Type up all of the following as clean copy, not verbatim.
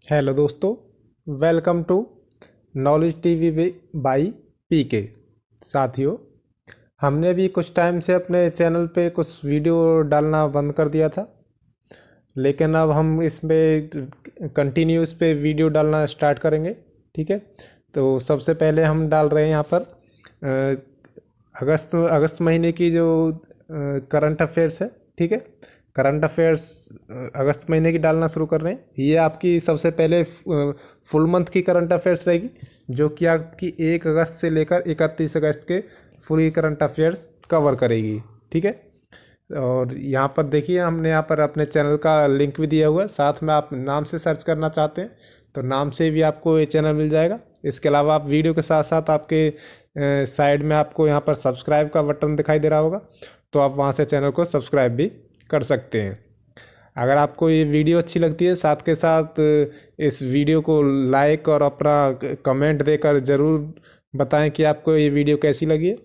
Hello दोस्तों, welcome to knowledge TV by PK. साथियों, हमने भी कुछ टाइम से अपने चैनल पे कुछ वीडियो डालना बंद कर दिया था, लेकिन अब हम इसमें कंटिन्यू इस पे वीडियो डालना स्टार्ट करेंगे। ठीक है, तो सबसे पहले हम डाल रहे हैं यहाँ पर अगस्त अगस्त महीने की जो करंट अफेयर्स है। ठीक है, करंट अफेयर्स अगस्त महीने की डालना शुरू कर रहे हैं। ये आपकी सबसे पहले फुल मंथ की करंट अफेयर्स रहेगी, जो कि आपकी 1 अगस्त से लेकर 31 अगस्त के पूरी करंट अफेयर्स कवर करेगी। ठीक है, और यहाँ पर देखिए, हमने यहाँ पर अपने चैनल का लिंक भी दिया हुआ है। साथ में आप नाम से सर्च करना चाहते हैं तो नाम से भी आपको ये चैनल मिल जाएगा। इसके अलावा आप वीडियो के साथ साथ आपके साइड में आपको यहाँ पर सब्सक्राइब का बटन दिखाई दे रहा होगा, तो आप वहाँ से चैनल को सब्सक्राइब भी कर सकते हैं। अगर आपको ये वीडियो अच्छी लगती है, साथ के साथ इस वीडियो को लाइक और अपना कमेंट देकर ज़रूर बताएं कि आपको ये वीडियो कैसी लगी है।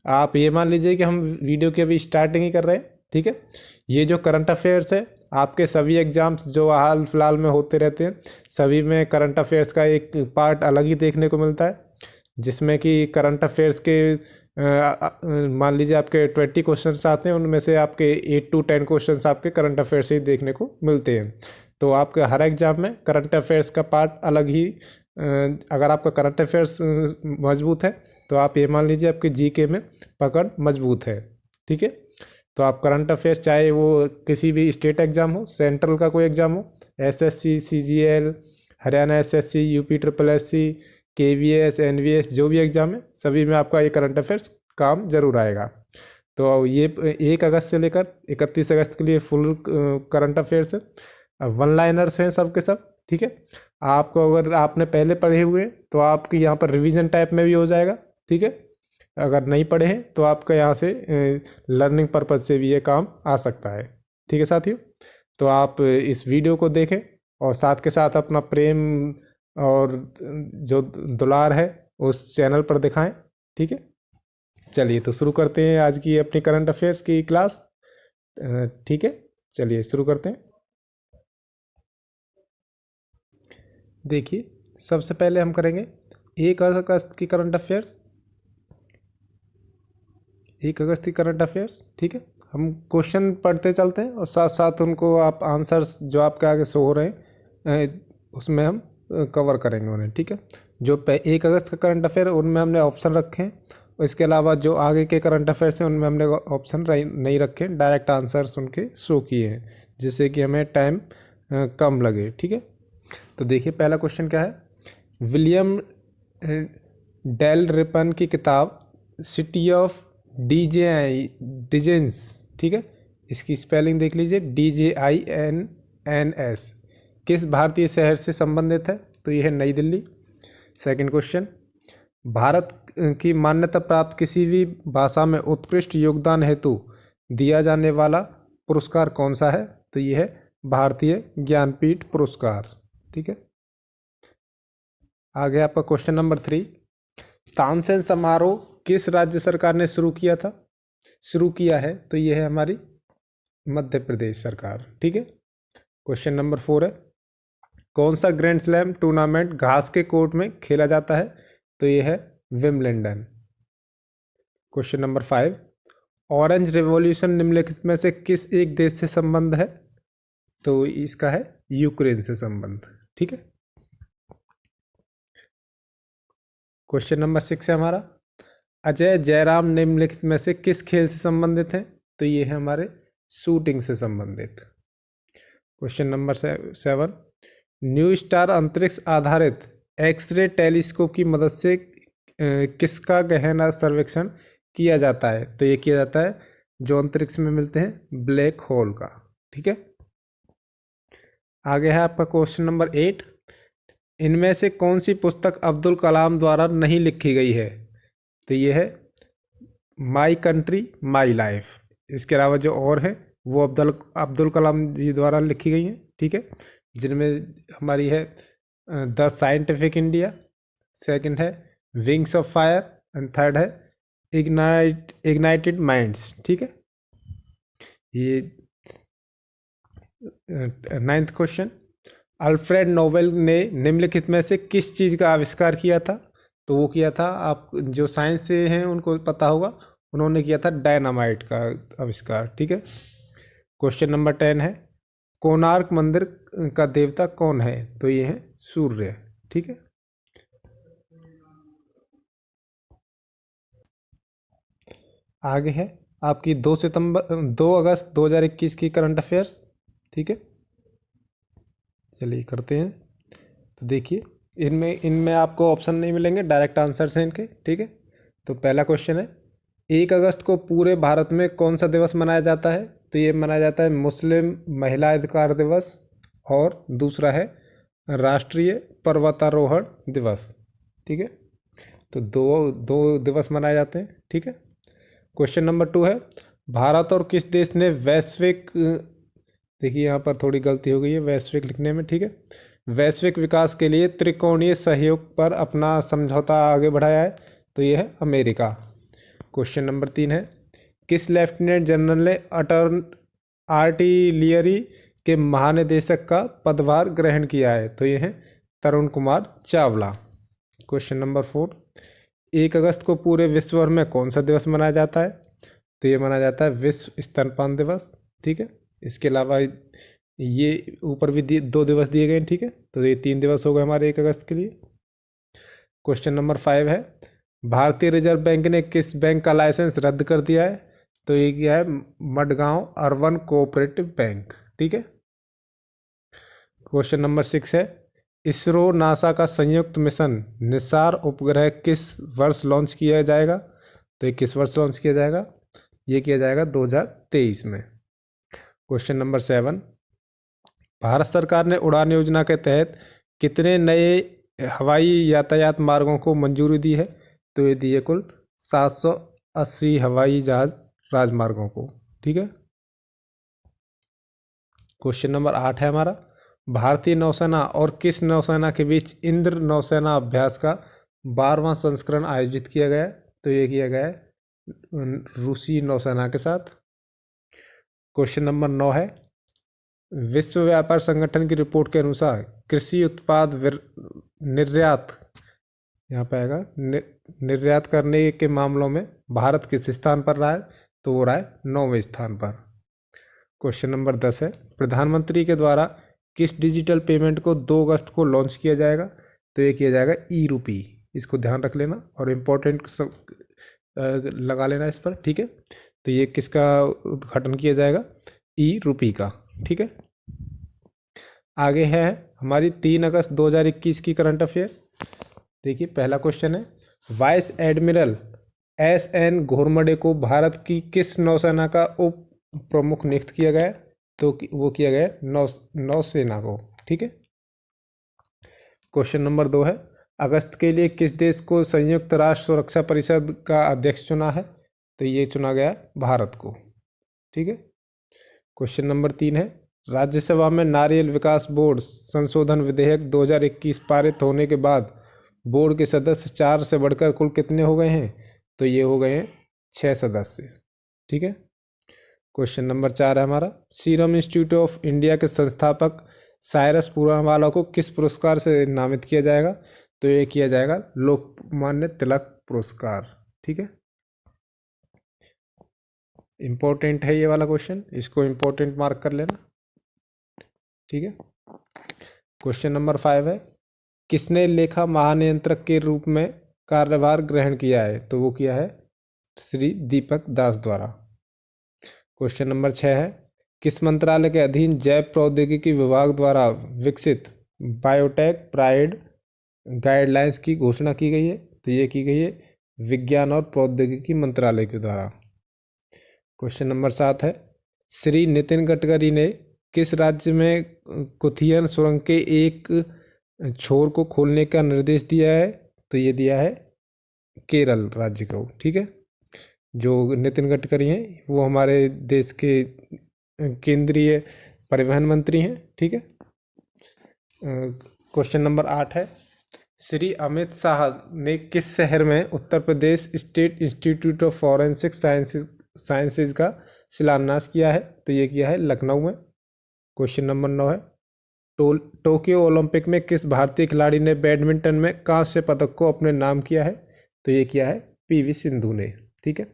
आप ये मान लीजिए कि हम वीडियो की अभी स्टार्टिंग ही कर रहे हैं। ठीक है, ये जो करंट अफेयर्स है, आपके सभी एग्जाम्स जो हाल फिलहाल में होते रहते हैं, सभी में करंट अफेयर्स का एक पार्ट अलग ही देखने को मिलता है, जिसमें कि करंट अफेयर्स के मान लीजिए आपके 20 क्वेश्चंस आते हैं, उनमें से आपके 8 to 10 क्वेश्चंस आपके करंट अफेयर्स से ही देखने को मिलते हैं। तो आपके हर एग्जाम में करंट अफेयर्स का पार्ट अलग ही अगर आपका करंट अफेयर्स मजबूत है, तो आप ये मान लीजिए आपके जीके में पकड़ मजबूत है। ठीक है, तो आप करंट अफेयर्स चाहे वो किसी भी स्टेट एग्जाम हो, सेंट्रल का कोई एग्जाम हो, SSC, CGL, Haryana SSC, UP triple SC, KVS, NVS, जो भी एग्जाम है, सभी में आपका ये करंट अफेयर्स काम जरूर आएगा। तो ये 1 अगस्त से लेकर 31 अगस्त के लिए फुल करंट अफेयर्स है। वन लाइनर्स हैं सब के सब। ठीक है, आपको अगर आपने पहले पढ़े हुए हैं तो आपके यहाँ पर रिवीजन टाइप में भी हो जाएगा। ठीक है, अगर नहीं पढ़े हैं तो आपका यहाँ से लर्निंग पर्पज से भी ये काम आ सकता है। ठीक है साथियों, तो आप इस वीडियो को देखें और साथ के साथ अपना प्रेम और जो दुलार है उस चैनल पर दिखाएं। ठीक है, चलिए तो शुरू करते हैं आज की अपनी करंट अफेयर्स की क्लास। ठीक है, चलिए शुरू करते हैं। देखिए, सबसे पहले हम करेंगे 1 अगस्त की करंट अफेयर्स। 1 अगस्त की करंट अफेयर्स। ठीक है, हम क्वेश्चन पढ़ते चलते हैं और साथ साथ उनको आप आंसर्स जो आपके आगे शो हो रहे हैं उसमें हम कवर करेंगे उन्हें। ठीक है, जो 1 अगस्त का करंट अफेयर है उनमें हमने ऑप्शन रखे हैं, और इसके अलावा जो आगे के करंट अफेयर्स हैं उनमें हमने ऑप्शन नहीं रखे, डायरेक्ट आंसर्स उनके शो किए हैं, जिससे कि हमें टाइम कम लगे। ठीक है, तो देखिए पहला क्वेश्चन क्या है। विलियम डेल रिपन की किताब सिटी ऑफ डिजेंस, ठीक है, इसकी स्पेलिंग देख लीजिए, DJINNS, किस भारतीय शहर से संबंधित है? तो यह है नई दिल्ली। सेकंड क्वेश्चन, भारत की मान्यता प्राप्त किसी भी भाषा में उत्कृष्ट योगदान हेतु दिया जाने वाला पुरस्कार कौन सा है? तो यह है भारतीय ज्ञानपीठ पुरस्कार। ठीक है, आगे आपका क्वेश्चन नंबर 3, तानसेन समारोह किस राज्य सरकार ने शुरू किया है? तो यह है हमारी मध्य प्रदेश सरकार। ठीक है, क्वेश्चन नंबर 4 है, कौन सा ग्रैंड स्लैम टूर्नामेंट घास के कोर्ट में खेला जाता है? तो यह है Wimbledon. Question number 5, orange revolution निम्नलिखित में से किस एक देश से संबंध है? तो इसका है यूक्रेन से संबंध। ठीक है, क्वेश्चन नंबर 6 है हमारा, अजय जयराम निम्नलिखित में से किस खेल से संबंधित हैं? तो ये है हमारे शूटिंग से संबंधित। क्वेश्चन नंबर 7, न्यू स्टार अंतरिक्ष आधारित एक्सरे टेलीस्कोप की मदद से किसका गहन सर्वेक्षण किया जाता है? तो ये किया जाता है जो अंतरिक्ष में मिलते हैं ब्लैक होल का। ठीक है, आगे है आपका क्वेश्चन नंबर 8, इनमें से कौन सी पुस्तक अब्दुल कलाम द्वारा नहीं लिखी गई है? तो ये है माई कंट्री माई लाइफ। इसके अलावा जो और है वो अब्दुल कलाम जी द्वारा लिखी गई हैं। ठीक है, जिनमें हमारी है द साइंटिफिक इंडिया, सेकंड है wings of fire, and third है इग्नाइटेड माइंड्स। ठीक है, ये 9th क्वेश्चन, अल्फ्रेड नोबेल ने निम्नलिखित में से किस चीज़ का आविष्कार किया था? तो वो किया था, आप जो साइंस से हैं उनको पता होगा, उन्होंने किया था डायनामाइट का आविष्कार। ठीक है। क्वेश्चन नंबर 10 है, कोणार्क मंदिर का देवता कौन है? तो ये है सूर्य। ठीक है। आगे है आपकी 2 अगस्त 2021 की करंट अफेयर्स। ठीक है, चलिए करते हैं। तो देखिए, इनमें इनमें आपको ऑप्शन नहीं मिलेंगे, डायरेक्ट आंसर हैं इनके। ठीक है। तो पहला क्वेश्चन है, 1 अगस्त को पूरे भारत में कौन सा दिवस मनाया जाता है? तो ये मनाया जाता है मुस्लिम महिला अधिकार दिवस, और दूसरा है राष्ट्रीय पर्वतारोहण दिवस। ठीक है। तो दो दो दिवस मनाए जाते हैं। ठीक है। क्वेश्चन नंबर 2 है, भारत और किस देश ने वैश्विक, देखिए यहाँ पर थोड़ी गलती हो गई है वैश्विक लिखने में। ठीक है। वैश्विक विकास के लिए त्रिकोणीय सहयोग पर अपना समझौता आगे बढ़ाया है? तो ये है अमेरिका। क्वेश्चन नंबर 3 है, किस लेफ्टिनेंट जनरल ने आर्टिलरी के महानिदेशक का पदभार ग्रहण किया है? तो ये है तरुण कुमार चावला। क्वेश्चन नंबर 4, 1 अगस्त को पूरे विश्व भर में कौन सा दिवस मनाया जाता है? तो ये मनाया जाता है विश्व स्तनपान दिवस। ठीक है। इसके अलावा ये ऊपर भी 2 दिवस दिए गए हैं। ठीक है। तो ये 3 दिवस हो गए हमारे 1 अगस्त के लिए। क्वेश्चन नंबर 5 है, भारतीय रिजर्व बैंक ने किस बैंक का लाइसेंस रद्द कर दिया है? तो ये क्या है, मडगांव अर्बन कोऑपरेटिव बैंक। ठीक है। क्वेश्चन नंबर 6 है, इसरो नासा का संयुक्त मिशन निसार उपग्रह किस वर्ष लॉन्च किया जाएगा? तो ये किस वर्ष लॉन्च किया जाएगा? ये किया जाएगा 2023 में। क्वेश्चन नंबर 7, भारत सरकार ने उड़ान योजना के तहत कितने नए हवाई यातायात मार्गों को मंजूरी दी है? तो ये दी है कुल 780 हवाई जहाज राजमार्गों को। ठीक है। क्वेश्चन नंबर 8 है हमारा, भारतीय नौसेना और किस नौसेना के बीच इंद्र नौसेना अभ्यास का 12वां संस्करण आयोजित किया गया है? तो ये किया गया है रूसी नौसेना के साथ। क्वेश्चन नंबर 9 है, विश्व व्यापार संगठन की रिपोर्ट के अनुसार कृषि उत्पाद निर्यात, यहाँ पे आएगा निर्यात करने के मामलों में भारत किस स्थान पर रहा है? तो वो रहा है 9वें स्थान पर। क्वेश्चन नंबर 10 है, प्रधानमंत्री के द्वारा किस डिजिटल पेमेंट को 2 अगस्त को लॉन्च किया जाएगा? तो ये किया जाएगा ई रूपी। इसको ध्यान रख लेना और इम्पोर्टेंट सब लगा लेना इस पर। ठीक है। तो ये किसका उद्घाटन किया जाएगा? ई रूपी का। ठीक है। आगे है हमारी 3 अगस्त 2021 की करंट अफेयर्स। देखिए, पहला क्वेश्चन है, वाइस एडमिरल एस.एन. घोरमडे को भारत की किस नौसेना का उप प्रमुख नियुक्त किया गया? तो वो किया गया नौसेना को। ठीक है। क्वेश्चन नंबर 2 है, अगस्त के लिए किस देश को संयुक्त राष्ट्र सुरक्षा परिषद का अध्यक्ष चुना है? तो ये चुना गया भारत को। ठीक है। क्वेश्चन नंबर 3 है, राज्यसभा में नारियल विकास बोर्ड संशोधन विधेयक 2021 पारित होने के बाद बोर्ड के सदस्य 4 से बढ़कर कुल कितने हो गए हैं? तो ये हो गए हैं 6 सदस्य। ठीक है। क्वेश्चन नंबर 4 है हमारा, सीरम इंस्टीट्यूट ऑफ इंडिया के संस्थापक साइरस पूनावाला को किस पुरस्कार से नामित किया जाएगा? तो ये किया जाएगा लोकमान्य तिलक पुरस्कार। ठीक है। इंपॉर्टेंट है ये वाला क्वेश्चन, इसको इंपॉर्टेंट मार्क कर लेना। ठीक है। क्वेश्चन नंबर 5 है, किसने लेखा महानियंत्रक के रूप में कार्यभार ग्रहण किया है? तो वो किया है श्री दीपक दास द्वारा। क्वेश्चन नंबर 6 है, किस मंत्रालय के अधीन जैव प्रौद्योगिकी विभाग द्वारा विकसित बायोटेक प्राइड गाइडलाइंस की घोषणा की गई है? तो ये की गई है विज्ञान और प्रौद्योगिकी मंत्रालय के द्वारा। क्वेश्चन नंबर 7 है, श्री नितिन गडकरी ने किस राज्य में कुथियन सुरंग के एक छोर को खोलने का निर्देश दिया है? तो ये दिया है केरल राज्य को। ठीक है। जो नितिन गडकरी हैं वो हमारे देश के केंद्रीय परिवहन मंत्री हैं। ठीक है। क्वेश्चन नंबर 8 है, श्री अमित शाह ने किस शहर में Uttar Pradesh state institute of forensic sciences का शिलान्यास किया है? तो ये किया है लखनऊ में। क्वेश्चन नंबर 9 है, टोक्यो ओलंपिक में किस भारतीय खिलाड़ी ने बैडमिंटन में कांस्य पदक को अपने नाम किया है? तो ये किया है पीवी सिंधु ने। ठीक है,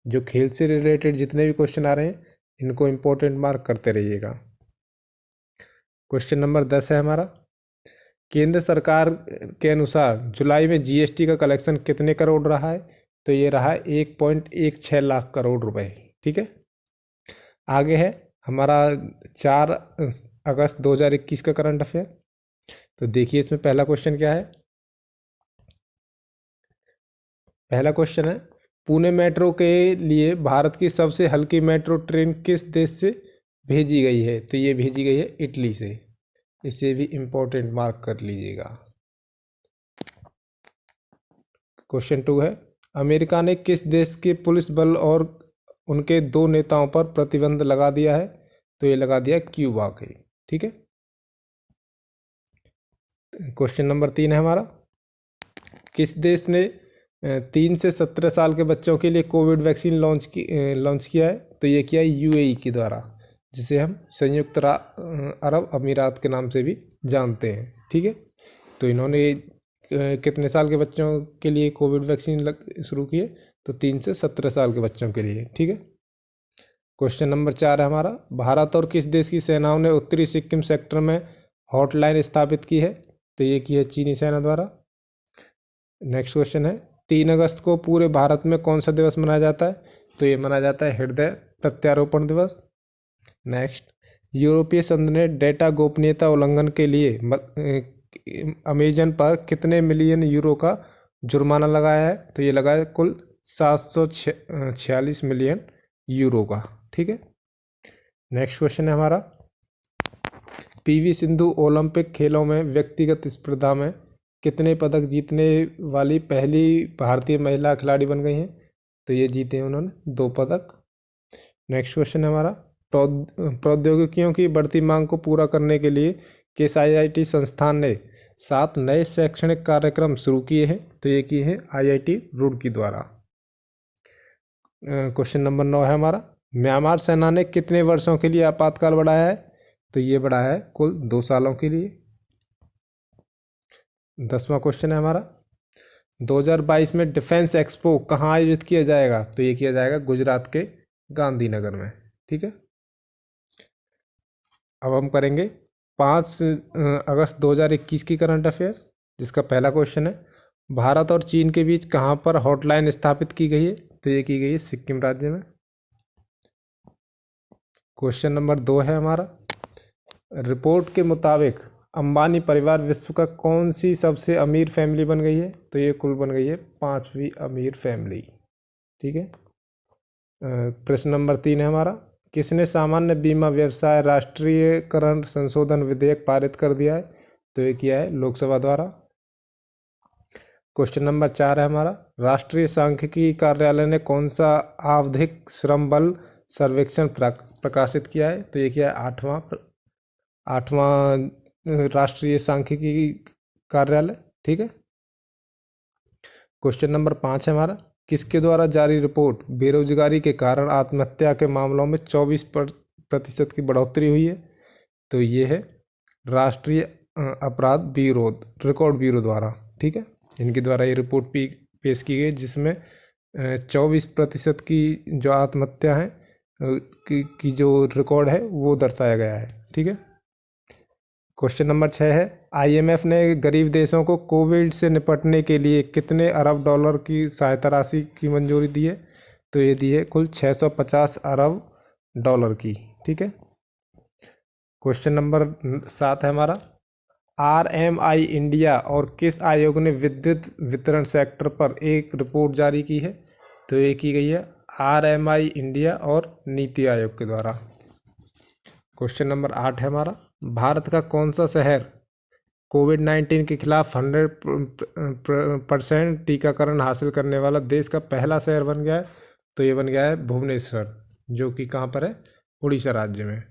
जो खेल से रिलेटेड जितने भी क्वेश्चन आ रहे हैं इनको इंपॉर्टेंट मार्क करते रहिएगा। क्वेश्चन नंबर 10 है हमारा, केंद्र सरकार के अनुसार जुलाई में जीएसटी का कलेक्शन कितने करोड़ रहा है? तो ये रहा है 1.16 लाख करोड़ रुपए। ठीक है, आगे है हमारा 4 अगस्त 2021 का करंट अफेयर। तो देखिए इसमें पहला क्वेश्चन क्या है। पहला क्वेश्चन है, पुणे मेट्रो के लिए भारत की सबसे हल्की मेट्रो ट्रेन किस देश से भेजी गई है? तो ये भेजी गई है इटली से। इसे भी इंपॉर्टेंट मार्क कर लीजिएगा। क्वेश्चन 2 है, अमेरिका ने किस देश के पुलिस बल और उनके 2 नेताओं पर प्रतिबंध लगा दिया है? तो ये लगा दिया क्यूबा के। ठीक है, क्वेश्चन नंबर 3 है हमारा, किस देश ने 3 से 17 साल के बच्चों के लिए कोविड वैक्सीन लॉन्च किया है? तो ये किया है यूएई के द्वारा, जिसे हम संयुक्त अरब अमीरात के नाम से भी जानते हैं। ठीक है, तो इन्होंने कितने साल के बच्चों के लिए कोविड वैक्सीन शुरू की है? तो 3 से 17 साल के बच्चों के लिए। ठीक है, क्वेश्चन नंबर 4 है हमारा, भारत और किस देश की सेनाओं ने उत्तरी सिक्किम सेक्टर में हॉटलाइन स्थापित की है? तो ये की है चीनी सेना द्वारा। नेक्स्ट क्वेश्चन है, 3 अगस्त को पूरे भारत में कौन सा दिवस मनाया जाता है? तो ये मनाया जाता है हृदय प्रत्यारोपण दिवस। नेक्स्ट, यूरोपीय संघ ने डेटा गोपनीयता उल्लंघन के लिए अमेजन पर कितने मिलियन यूरो का जुर्माना लगाया है? तो ये लगाया कुल 746 मिलियन यूरो का। ठीक है, नेक्स्ट क्वेश्चन है हमारा, पीवी सिंधु ओलंपिक खेलों में व्यक्तिगत स्पर्धा में कितने पदक जीतने वाली पहली भारतीय महिला खिलाड़ी बन गई हैं? तो ये जीते हैं उन्होंने 2 पदक। नेक्स्ट क्वेश्चन है हमारा, प्रौद्योगिकियों की बढ़ती मांग को पूरा करने के लिए किस आईआईटी संस्थान ने 7 नए शैक्षणिक कार्यक्रम शुरू किए हैं? तो ये किए हैं आईआईटी रुड़की द्वारा। क्वेश्चन नंबर 9 है हमारा, म्यांमार सेना ने कितने वर्षों के लिए आपातकाल बढ़ाया है? तो ये बढ़ाया है कुल 2 सालों के लिए। 10वां क्वेश्चन है हमारा, 2022 में डिफेंस एक्सपो कहाँ आयोजित किया जाएगा? तो ये किया जाएगा गुजरात के गांधीनगर में। ठीक है, अब हम करेंगे 5 अगस्त 2021 की करंट अफेयर्स, जिसका पहला क्वेश्चन है, भारत और चीन के बीच कहाँ पर हॉटलाइन स्थापित की गई है? तो ये की गई है सिक्किम राज्य में। क्वेश्चन नंबर 2 है हमारा, रिपोर्ट के मुताबिक अंबानी परिवार विश्व का कौन सी सबसे अमीर फैमिली बन गई है? तो ये कुल बन गई है 5वीं अमीर फैमिली। ठीक है, प्रश्न नंबर 3 है हमारा, किसने सामान्य बीमा व्यवसाय राष्ट्रीयकरण संशोधन विधेयक पारित कर दिया है? तो ये किया है लोकसभा द्वारा। क्वेश्चन नंबर 4 है हमारा, राष्ट्रीय सांख्यिकी कार्यालय ने कौन सा आवधिक श्रम बल सर्वेक्षण प्रकाशित किया है? तो ये किया है 8वां राष्ट्रीय सांख्यिकी कार्यालय। ठीक है, क्वेश्चन नंबर 5 है हमारा, किसके द्वारा जारी रिपोर्ट बेरोजगारी के कारण आत्महत्या के मामलों में 24% की बढ़ोतरी हुई है? तो ये है राष्ट्रीय अपराध ब्यूरो रिकॉर्ड ब्यूरो द्वारा। ठीक है, इनके द्वारा ये रिपोर्ट पेश की गई, जिसमें 24% की जो आत्महत्या है की जो रिकॉर्ड है वो दर्शाया गया है। ठीक है, क्वेश्चन नंबर 6 है, आईएमएफ ने गरीब देशों को कोविड से निपटने के लिए कितने अरब डॉलर की सहायता राशि की मंजूरी दी है? तो ये दी है कुल 650 अरब डॉलर की। ठीक है, क्वेश्चन नंबर 7 है हमारा, आरएमआई इंडिया और किस आयोग ने विद्युत वितरण सेक्टर पर एक रिपोर्ट जारी की है? तो ये की गई है आरएमआई इंडिया और नीति आयोग के द्वारा। क्वेश्चन नंबर 8 है हमारा, भारत का कौन सा शहर कोविड-19 के खिलाफ 100% टीकाकरण हासिल करने वाला देश का पहला शहर बन गया है? तो ये बन गया है भुवनेश्वर, जो कि कहाँ पर है? उड़ीसा राज्य में।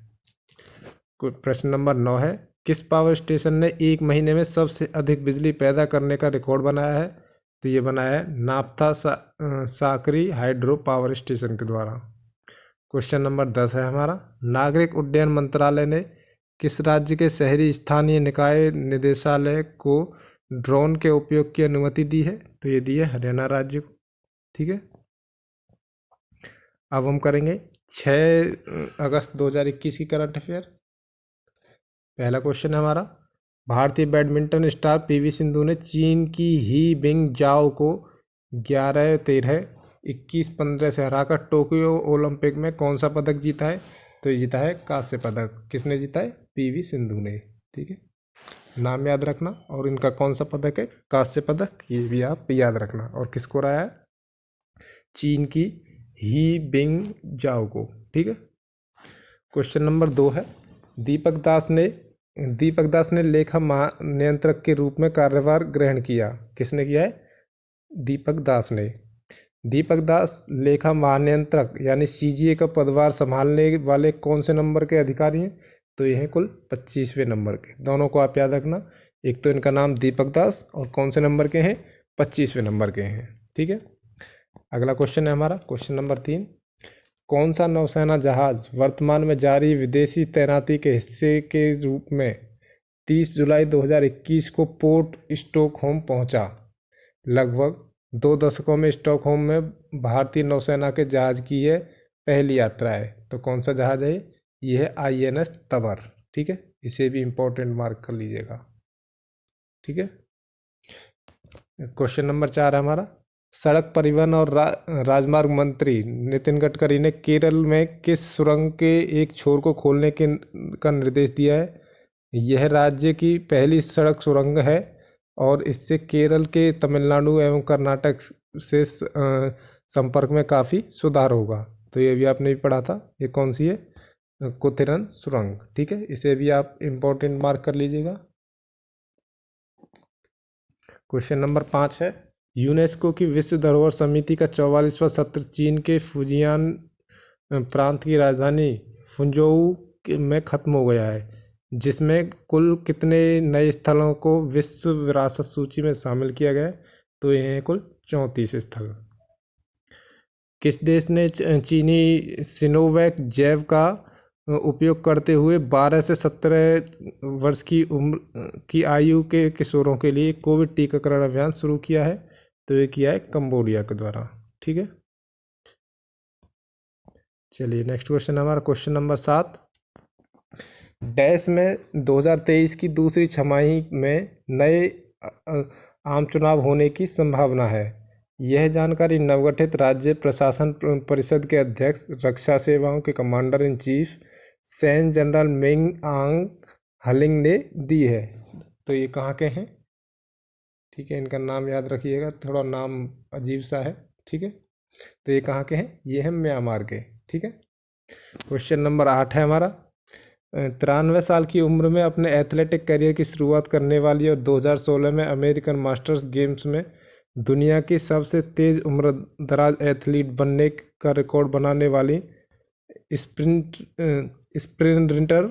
प्रश्न नंबर 9 है, किस पावर स्टेशन ने 1 महीने में सबसे अधिक बिजली पैदा करने का रिकॉर्ड बनाया है? तो ये बनाया है नाप्था साकरी हाइड्रो पावर स्टेशन के द्वारा। क्वेश्चन नंबर 10 है हमारा, नागरिक उड्डयन मंत्रालय ने किस राज्य के शहरी स्थानीय निकाय निदेशालय को ड्रोन के उपयोग की अनुमति दी है? तो ये दी है हरियाणा राज्य को। ठीक है, अब हम करेंगे 6 अगस्त 2021 की करंट अफेयर। पहला क्वेश्चन है हमारा, भारतीय बैडमिंटन स्टार पीवी सिंधु ने चीन की ही बिंग जाओ को 11-13, 21-15 से हराकर टोक्यो ओलंपिक में कौन सा पदक जीता है? तो ये जीता है कांस्य पदक। किसने जीता है? पीवी सिंधु ने। ठीक है, नाम याद रखना, और इनका कौन सा पदक है? कांस्य पदक, ये भी आप याद रखना। और किसको रहा है? चीन की ही बिंग जाओ को। ठीक है, क्वेश्चन नंबर 2 है, दीपक दास ने लेखा महानियंत्रक के रूप में कार्यभार ग्रहण किया। किसने किया है? दीपक दास ने। दीपक दास लेखा महानियंत्रक यानी सीजीए का पदभार संभालने वाले कौन से नंबर के अधिकारी हैं? तो ये हैं कुल 25वें नंबर के। दोनों को आप याद रखना, एक तो इनका नाम दीपक दास और कौन से नंबर के हैं? 25वें नंबर के हैं। ठीक है, अगला क्वेश्चन है हमारा क्वेश्चन नंबर 3, कौन सा नौसेना जहाज वर्तमान में जारी विदेशी तैनाती के हिस्से के रूप में 30 जुलाई 2021 को पोर्ट स्टॉकहोम पहुंचा? लगभग 2 दशकों में स्टॉकहोम में भारतीय नौसेना के जहाज की यह पहली यात्रा है। तो कौन सा जहाज है? ये है INS तबर। ठीक है, इसे भी इम्पोर्टेंट मार्क कर लीजिएगा। ठीक है, क्वेश्चन नंबर 4 है हमारा, सड़क परिवहन और राजमार्ग मंत्री नितिन गडकरी ने केरल में किस सुरंग के एक छोर को खोलने का निर्देश दिया है? यह राज्य की पहली सड़क सुरंग है और इससे केरल के तमिलनाडु एवं कर्नाटक से संपर्क में काफ़ी सुधार होगा। तो ये भी आपने भी पढ़ा था, ये कौन सी है? कुथिरन सुरंग। ठीक है, इसे भी आप इम्पोर्टेंट मार्क कर लीजिएगा। क्वेश्चन नंबर 5 है, यूनेस्को की विश्व धरोहर समिति का 44वां सत्र चीन के फुजियान प्रांत की राजधानी फुंजोऊ में खत्म हो गया है, जिसमें कुल कितने नए स्थलों को विश्व विरासत सूची में शामिल किया गया है? तो ये हैं कुल 34 स्थल। किस देश ने चीनी सिनोवैक जैव का उपयोग करते हुए 12 से 17 वर्ष की उम्र की आयु के किशोरों के लिए कोविड टीकाकरण अभियान शुरू किया है? तो ये किया है कंबोडिया के द्वारा। ठीक है, चलिए नेक्स्ट क्वेश्चन हमारा क्वेश्चन नंबर 7, डैश में 2023 की दूसरी छमाही में नए आम चुनाव होने की संभावना है। यह जानकारी नवगठित राज्य प्रशासन परिषद के अध्यक्ष, रक्षा सेवाओं के कमांडर इन चीफ सैन्य जनरल मिंग आंग हलिंग ने दी है। तो ये कहाँ के हैं? ठीक है, इनका नाम याद रखिएगा, थोड़ा नाम अजीब सा है। ठीक है, तो ये कहाँ के हैं? ये हैं म्यांमार के। ठीक है, क्वेश्चन नंबर 8 है हमारा, 93 साल की उम्र में अपने एथलेटिक करियर की शुरुआत करने वाली और 2016 में अमेरिकन मास्टर्स गेम्स में दुनिया की सबसे तेज उम्र दराज एथलीट बनने का रिकॉर्ड बनाने वाली स्प्रिंटर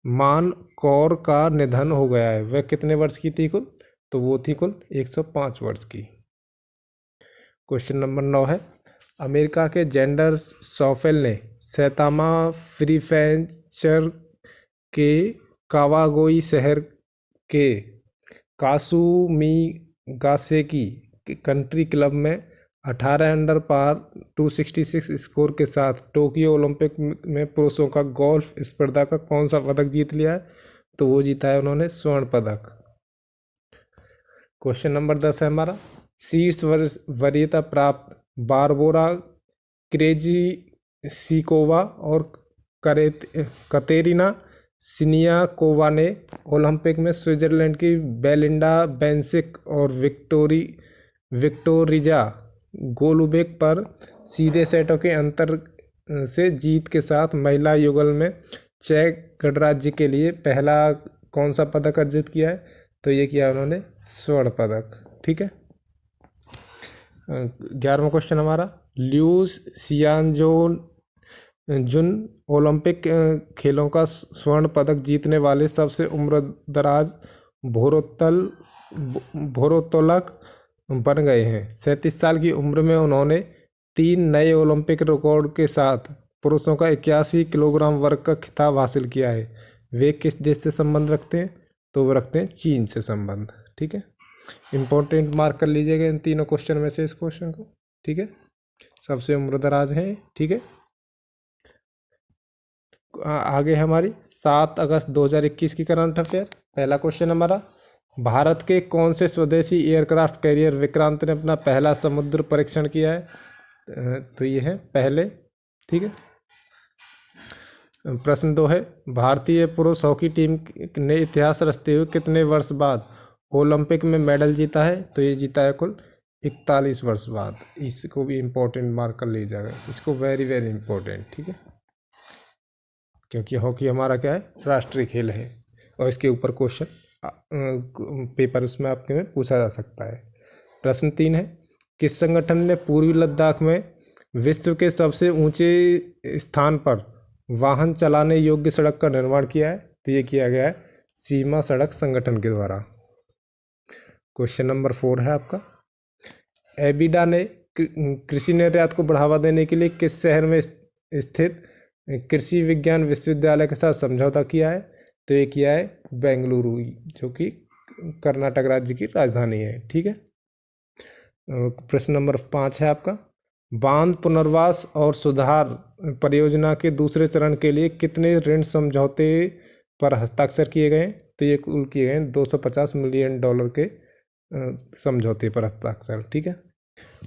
मान कौर का निधन हो गया है। वह कितने वर्ष की थी कुल? तो वो थी कुल 105 वर्ष की। क्वेश्चन नंबर 9 है, अमेरिका के जेंडर सॉफेल ने सैतामा प्रीफेक्चर के कावागोई शहर के कासुमिगासेकी कंट्री क्लब में 18 अंडर पार 266 स्कोर के साथ टोक्यो ओलंपिक में पुरुषों का गोल्फ स्पर्धा का कौन सा पदक जीत लिया है? तो वो जीता है उन्होंने स्वर्ण पदक। क्वेश्चन नंबर 10 है हमारा, शीर्ष वरीयता प्राप्त बारबोरा क्रेजिसिकोवा और कतेरिना सिनियाकोवा ने ओलंपिक में स्विट्जरलैंड की बेलिंडा बेंसिक और विक्टोरिजा गोलुबेक पर सीधे सेटों के अंतर से जीत के साथ महिला युगल में चेक गणराज्य के लिए पहला कौन सा पदक अर्जित किया है? तो ये किया उन्होंने स्वर्ण पदक। ठीक है, 11वां क्वेश्चन हमारा, ल्यूस सियानजुन ओलंपिक खेलों का स्वर्ण पदक जीतने वाले सबसे उम्रदराज भारोत्तोलक बन गए हैं। 37 साल की उम्र में उन्होंने 3 नए ओलंपिक रिकॉर्ड के साथ पुरुषों का 81 किलोग्राम वर्ग का खिताब हासिल किया है। वे किस देश से संबंध रखते हैं? तो वो रखते हैं चीन से संबंध। ठीक है, इंपॉर्टेंट मार्क कर लीजिएगा इन तीनों क्वेश्चन में से इस क्वेश्चन को। ठीक है, सबसे उम्रदराज है। ठीक है, आगे हमारी 7 अगस्त 2021 की करंट अफेयर। पहला क्वेश्चन हमारा, भारत के कौन से स्वदेशी एयरक्राफ्ट कैरियर विक्रांत ने अपना पहला समुद्र परीक्षण किया है? तो ये है पहले। ठीक है, प्रश्न 2 है, भारतीय पुरुष हॉकी टीम ने इतिहास रचते हुए कितने वर्ष बाद ओलंपिक में मेडल जीता है? तो ये जीता है कुल 41 वर्ष बाद। इसको भी इम्पोर्टेंट मार्क कर लीजिएगा, इसको वेरी वेरी इंपॉर्टेंट। ठीक है, क्योंकि हॉकी हमारा क्या है, राष्ट्रीय खेल है और इसके ऊपर क्वेश्चन पेपर उसमें आपके में पूछा जा सकता है। प्रश्न 3 है, किस संगठन ने पूर्वी लद्दाख में विश्व के सबसे ऊंचे स्थान पर वाहन चलाने योग्य सड़क का निर्माण किया है? तो ये किया गया है सीमा सड़क संगठन के द्वारा। क्वेश्चन नंबर 4 है आपका, एबिडा ने कृषि निर्यात को बढ़ावा देने के लिए किस शहर में स्थित कृषि विज्ञान विश्वविद्यालय के साथ समझौता किया है? तो ये किया है बेंगलुरु, जो कि कर्नाटक राज्य की राजधानी है। ठीक है, प्रश्न नंबर 5 है आपका, बांध पुनर्वास और सुधार परियोजना के दूसरे चरण के लिए कितने ऋण समझौते पर हस्ताक्षर किए गए? तो ये कुल किए गए $250 मिलियन के समझौते पर हस्ताक्षर। ठीक है,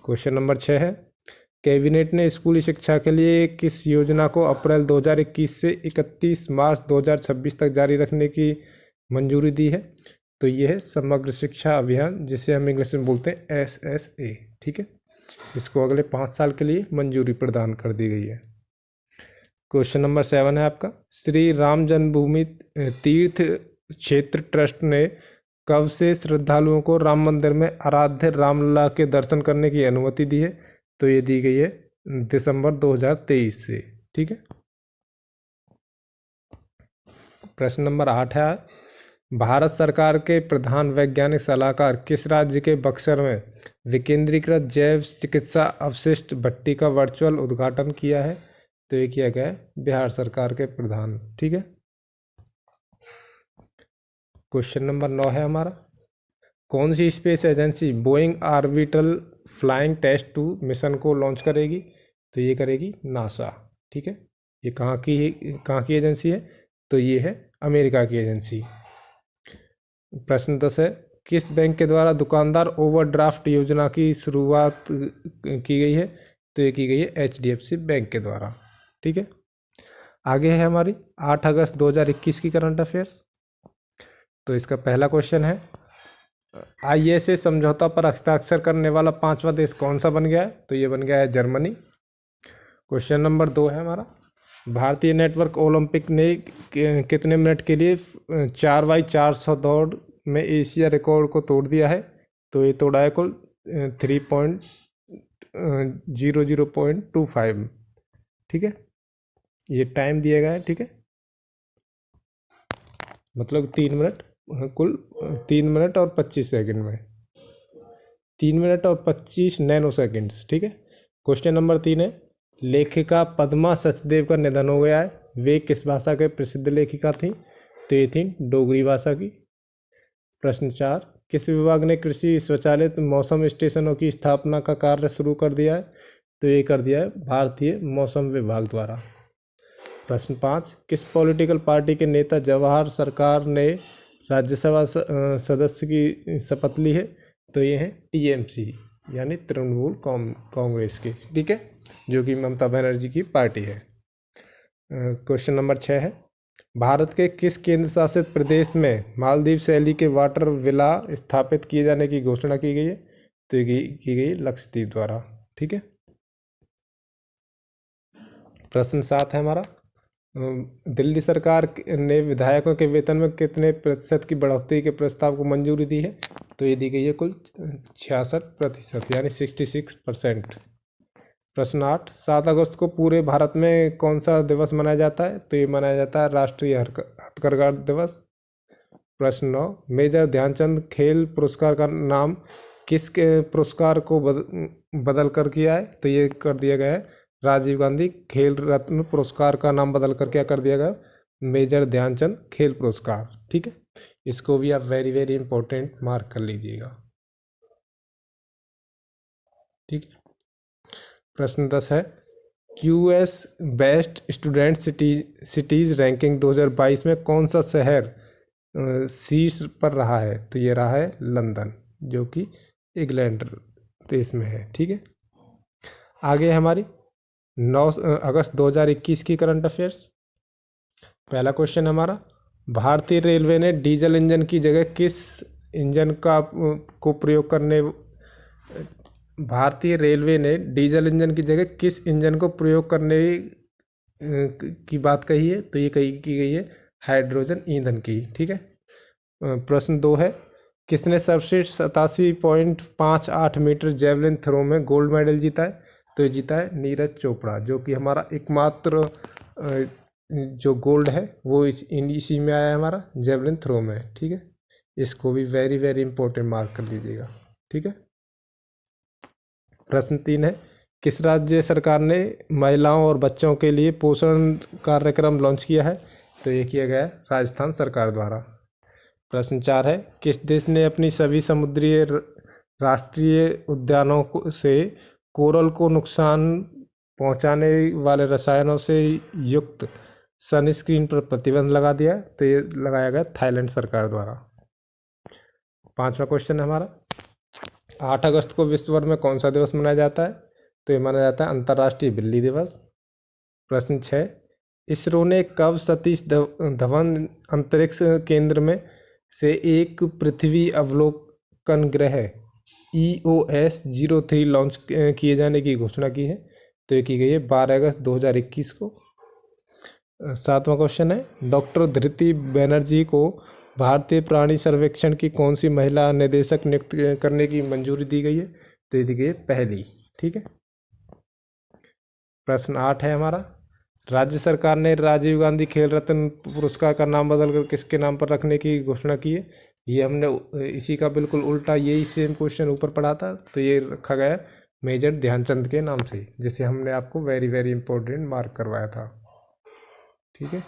क्वेश्चन नंबर 6 है, कैबिनेट ने स्कूली शिक्षा के लिए किस योजना को अप्रैल 2021 से 31 मार्च 2026 तक जारी रखने की मंजूरी दी है? तो ये है समग्र शिक्षा अभियान, जिसे हम इंग्लिश में बोलते हैं SSA। ठीक है, इसको अगले 5 साल के लिए मंजूरी प्रदान कर दी गई है। क्वेश्चन नंबर 7 है आपका, श्री राम जन्मभूमि तीर्थ क्षेत्र ट्रस्ट ने कब से श्रद्धालुओं को राम मंदिर में आराध्य रामलला के दर्शन करने की अनुमति दी है? तो ये दी गई है दिसंबर 2023 से। ठीक है, प्रश्न नंबर 8 है, भारत सरकार के प्रधान वैज्ञानिक सलाहकार किस राज्य के बक्सर में विकेंद्रीकृत जैव चिकित्सा अवशिष्ट भट्टी का वर्चुअल उद्घाटन किया है? तो ये किया गया है बिहार सरकार के प्रधान। ठीक है, क्वेश्चन नंबर 9 है हमारा, कौन सी space agency Boeing orbital flying test 2 mission को लॉन्च करेगी? तो ये करेगी नासा। ठीक है, ये कहाँ की एजेंसी है? तो ये है अमेरिका की एजेंसी। प्रश्न 10 है, किस बैंक के द्वारा दुकानदार ओवरड्राफ्ट योजना की शुरुआत की गई है? तो ये की गई है HDFC बैंक के द्वारा। ठीक है, आगे है हमारी 8 अगस्त 2021 की करंट अफेयर्स। तो इसका पहला क्वेश्चन है, ISA समझौता पर हस्ताक्षर करने वाला 5वां देश कौन सा बन गया है? तो ये बन गया है जर्मनी। क्वेश्चन नंबर 2 है हमारा, भारतीय नेटवर्क ओलंपिक ने कितने मिनट के लिए 4x400 दौड़ में एशिया रिकॉर्ड को तोड़ दिया है? तो ये तोड़ा है कुल 3.00.25। ठीक है, ये टाइम दिया गया है। ठीक है, मतलब 3 मिनट, कुल 3 मिनट और 25 सेकंड में, 3 मिनट और 25 नैनो सेकेंड्स। ठीक है, क्वेश्चन नंबर 3 है, लेखिका पद्मा सचदेव का निधन हो गया है, वे किस भाषा के प्रसिद्ध लेखिका थीं? तो ये थी डोगरी भाषा की। प्रश्न 4, किस विभाग ने कृषि स्वचालित मौसम स्टेशनों की स्थापना का कार्य शुरू कर दिया है? तो ये कर दिया है भारतीय मौसम विभाग द्वारा। प्रश्न 5, किस पॉलिटिकल पार्टी के नेता जवाहर सरकार ने राज्यसभा सदस्य की शपथ ली है? तो ये है TMC यानी तृणमूल कांग्रेस की। ठीक है, जो कि ममता बनर्जी की पार्टी है। क्वेश्चन नंबर 6 है, भारत के किस केंद्र शासित प्रदेश में मालदीव शैली के वाटर विला स्थापित किए जाने की घोषणा की गई है? तो ये की गई लक्षद्वीप द्वारा। ठीक है, प्रश्न 7 है हमारा, दिल्ली सरकार ने विधायकों के वेतन में कितने प्रतिशत की बढ़ोतरी के प्रस्ताव को मंजूरी दी है? तो ये दी गई है कुल 66% यानी 66%। प्रश्न 8, 7 अगस्त को पूरे भारत में कौन सा दिवस मनाया जाता है? तो ये मनाया जाता है राष्ट्रीय हथकरघा दिवस। प्रश्न 9, मेजर ध्यानचंद खेल पुरस्कार का नाम किस पुरस्कार को बदल कर किया है? तो ये कर दिया गया है राजीव गांधी खेल रत्न पुरस्कार का नाम बदल कर क्या कर दिया गया? मेजर ध्यानचंद खेल पुरस्कार। ठीक है, इसको भी आप वेरी वेरी इंपॉर्टेंट मार्क कर लीजिएगा। ठीक है, प्रश्न 10 है, QS best student cities ranking 2022 में कौन सा शहर शीर्ष पर रहा है? तो ये रहा है लंदन, जो कि इंग्लैंड देश में है। ठीक है, आगे हमारी 9 अगस्त 2021 की करंट अफेयर्स। पहला क्वेश्चन हमारा, भारतीय रेलवे ने डीजल इंजन की जगह किस इंजन को प्रयोग करने भारतीय रेलवे ने डीजल इंजन की जगह किस इंजन को प्रयोग करने की बात कही है? तो ये की गई है हाइड्रोजन ईंधन की। ठीक है, प्रश्न 2 है, किसने सर्वश्रेष्ठ 87.58 मीटर जेवलिन थ्रो में गोल्ड मेडल जीता है? तो ये जीता है नीरज चोपड़ा, जो कि हमारा एकमात्र जो गोल्ड है वो इसी में आया है, हमारा जेवलिन थ्रो में। ठीक है, इसको भी वेरी वेरी इंपॉर्टेंट मार्क कर लीजिएगा। ठीक है, प्रश्न 3 है, किस राज्य सरकार ने महिलाओं और बच्चों के लिए पोषण कार्यक्रम लॉन्च किया है? तो ये किया गया है राजस्थान सरकार द्वारा। प्रश्न 4 है, किस देश ने अपनी सभी समुद्री राष्ट्रीय उद्यानों से कोरल को नुकसान पहुंचाने वाले रसायनों से युक्त सनस्क्रीन पर प्रतिबंध लगा दिया? तो ये लगाया गया थाईलैंड सरकार द्वारा। 5वां क्वेश्चन है हमारा, 8 अगस्त को विश्व भर में कौन सा दिवस मनाया जाता है? तो ये माना जाता है अंतर्राष्ट्रीय बिल्ली दिवस। प्रश्न 6, इसरो ने कब सतीश धवन अंतरिक्ष केंद्र में से एक पृथ्वी अवलोकन ग्रह EOS-03 लॉन्च किए जाने की घोषणा की है? तो ये की गई है 12 अगस्त 2021 को। 7वां क्वेश्चन है, डॉक्टर धृति बनर्जी को भारतीय प्राणी सर्वेक्षण की कौन सी महिला निदेशक नियुक्त करने की मंजूरी दी गई है? तो ये दी गई है पहली। ठीक है, प्रश्न 8 है हमारा, राज्य सरकार ने राजीव गांधी खेल रत्न पुरस्कार का नाम बदलकर किसके नाम पर रखने की घोषणा की है? ये हमने इसी का बिल्कुल उल्टा यही सेम क्वेश्चन ऊपर पढ़ा था, तो ये रखा गया मेजर ध्यानचंद के नाम से, जिसे हमने आपको वेरी वेरी इंपॉर्टेंट मार्क करवाया था। ठीक है,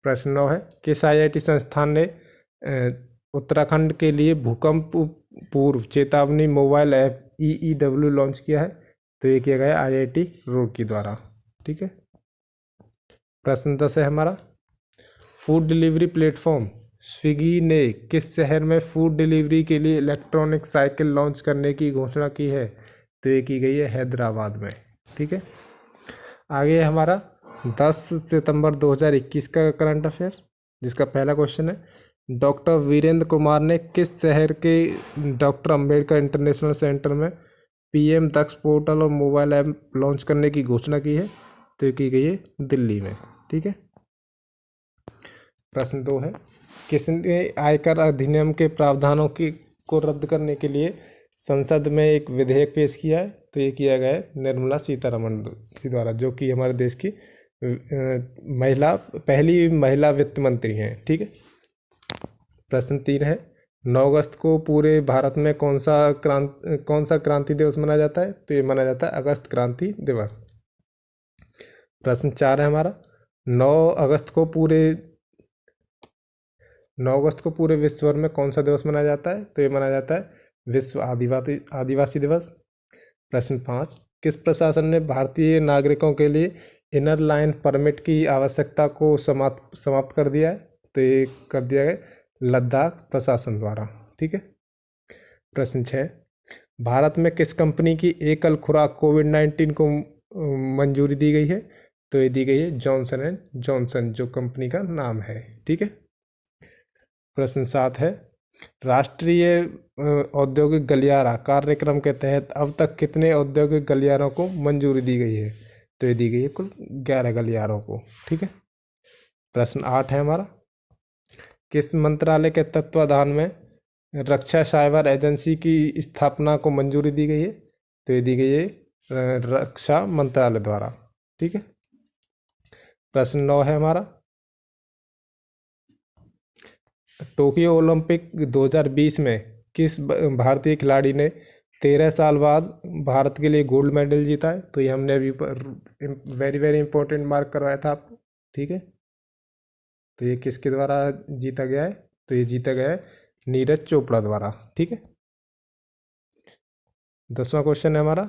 प्रश्न 9 है, किस IIT संस्थान ने उत्तराखंड के लिए भूकंप पूर्व चेतावनी मोबाइल ऐप EEW लॉन्च किया है? तो ये किया गया IIT रुड़की द्वारा। ठीक है, प्रश्न 10 है हमारा, फूड डिलीवरी प्लेटफॉर्म स्विगी ने किस शहर में फूड डिलीवरी के लिए इलेक्ट्रॉनिक साइकिल लॉन्च करने की घोषणा की है? तो ये की गई है हैदराबाद में। ठीक है, आगे हमारा 10 सितंबर 2021 का करंट अफेयर्स, जिसका पहला क्वेश्चन है, डॉक्टर वीरेंद्र कुमार ने किस शहर के डॉक्टर अंबेडकर इंटरनेशनल सेंटर में PM दक्ष पोर्टल और मोबाइल ऐप लॉन्च करने की घोषणा की है? तो ये की गई है दिल्ली में। ठीक है, प्रश्न 2 है, किसने आयकर अधिनियम के प्रावधानों को रद्द करने के लिए संसद में एक विधेयक पेश किया है? तो ये किया गया है निर्मला सीतारमण के द्वारा, जो कि हमारे देश की पहली महिला वित्त मंत्री हैं। ठीक है, प्रश्न 3 है, 9 अगस्त को पूरे भारत में कौन सा क्रांति दिवस मनाया जाता है? तो ये माना जाता है अगस्त क्रांति दिवस। प्रश्न 4 है हमारा, 9 अगस्त को पूरे विश्व भर में कौन सा दिवस मनाया जाता है? तो ये मनाया जाता है विश्व आदिवासी दिवस। प्रश्न 5, किस प्रशासन ने भारतीय नागरिकों के लिए इनर लाइन परमिट की आवश्यकता को समाप्त कर दिया है? तो ये कर दिया गया लद्दाख प्रशासन द्वारा। ठीक है, प्रश्न 6, भारत में किस कंपनी की एकल खुराक कोविड-19 को मंजूरी दी गई है? तो ये दी गई है जॉनसन एंड जॉनसन, जो कंपनी का नाम है। ठीक है, प्रश्न 7 है, राष्ट्रीय औद्योगिक गलियारा कार्यक्रम के तहत अब तक कितने औद्योगिक गलियारों को मंजूरी दी गई है? तो ये दी गई है कुल 11 गलियारों को। ठीक है, प्रश्न 8 है हमारा, किस मंत्रालय के तत्वाधान में रक्षा साइबर एजेंसी की स्थापना को मंजूरी दी गई है? तो ये दी गई है रक्षा मंत्रालय द्वारा। ठीक है, प्रश्न 9 है हमारा, टोक्यो ओलंपिक 2020 में किस भारतीय खिलाड़ी ने 13 साल बाद भारत के लिए गोल्ड मेडल जीता है? तो ये हमने अभी वेरी वेरी इंपॉर्टेंट मार्क करवाया था आपको। ठीक है। तो ये किसके द्वारा जीता गया है? तो ये जीता गया है नीरज चोपड़ा द्वारा। ठीक है। 10वां क्वेश्चन है हमारा,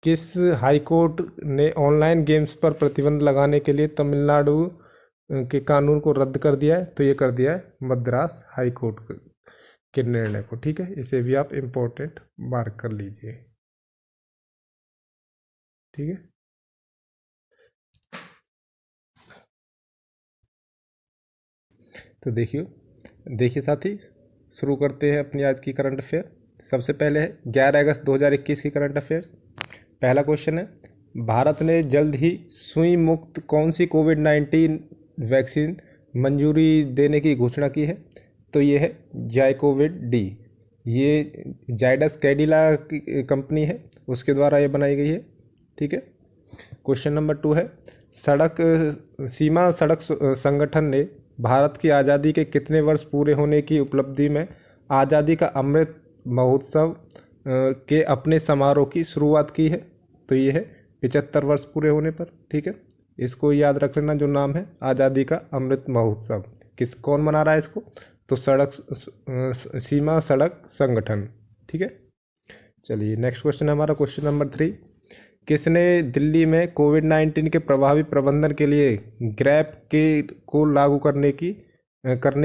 किस हाई कोर्ट ने ऑनलाइन गेम्स पर प्रतिबंध लगाने के लिए तमिलनाडु के कानून को रद्द कर दिया है? तो ये कर दिया है मद्रास हाई कोर्ट के निर्णय को। ठीक है, इसे भी आप इम्पोर्टेंट मार्क कर लीजिए। ठीक है। तो देखिए साथी, शुरू करते हैं अपनी आज की करंट अफेयर। सबसे पहले है 11 अगस्त 2021 की करंट अफेयर्स। पहला क्वेश्चन है, भारत ने जल्द ही सुई मुक्त कौन सी कोविड-19 वैक्सीन मंजूरी देने की घोषणा की है? तो ये है जाइकोविड डी। ये जाइडस कैडिला की कंपनी है, उसके द्वारा ये बनाई गई है। ठीक है। क्वेश्चन नंबर 2 है, सड़क सीमा सड़क संगठन ने भारत की आज़ादी के कितने वर्ष पूरे होने की उपलब्धि में आज़ादी का अमृत महोत्सव के अपने समारोह की शुरुआत की है? तो ये है 75 वर्ष पूरे होने पर। ठीक है, इसको याद रख लेना, जो नाम है आज़ादी का अमृत महोत्सव। कौन मना रहा है इसको? तो सीमा सड़क संगठन। ठीक है। चलिए नेक्स्ट क्वेश्चन है हमारा, क्वेश्चन नंबर 3, किसने दिल्ली में कोविड-19 के प्रभावी प्रबंधन के लिए ग्रैप के को लागू करने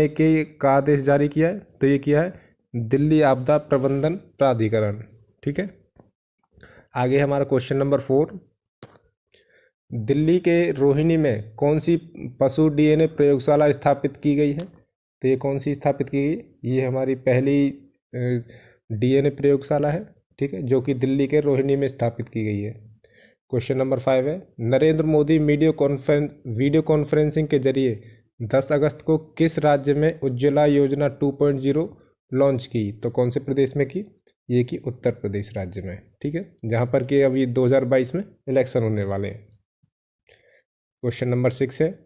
के का आदेश जारी किया है? तो ये किया है दिल्ली आपदा प्रबंधन प्राधिकरण। ठीक है। आगे हमारा क्वेश्चन नंबर 4, दिल्ली के रोहिणी में कौन सी पशु डीएनए प्रयोगशाला स्थापित की गई है? तो ये कौन सी स्थापित की गई? ये हमारी पहली डीएनए प्रयोगशाला है। ठीक है, जो कि दिल्ली के रोहिणी में स्थापित की गई है। क्वेश्चन नंबर 5 है, नरेंद्र मोदी वीडियो कॉन्फ्रेंसिंग के जरिए 10 अगस्त को किस राज्य में उज्ज्वला योजना 2.0 लॉन्च की? तो कौन से प्रदेश में की? ये की उत्तर प्रदेश राज्य में। ठीक है, जहाँ पर कि अभी 2022 में इलेक्शन होने वाले हैं। क्वेश्चन नंबर 6 है,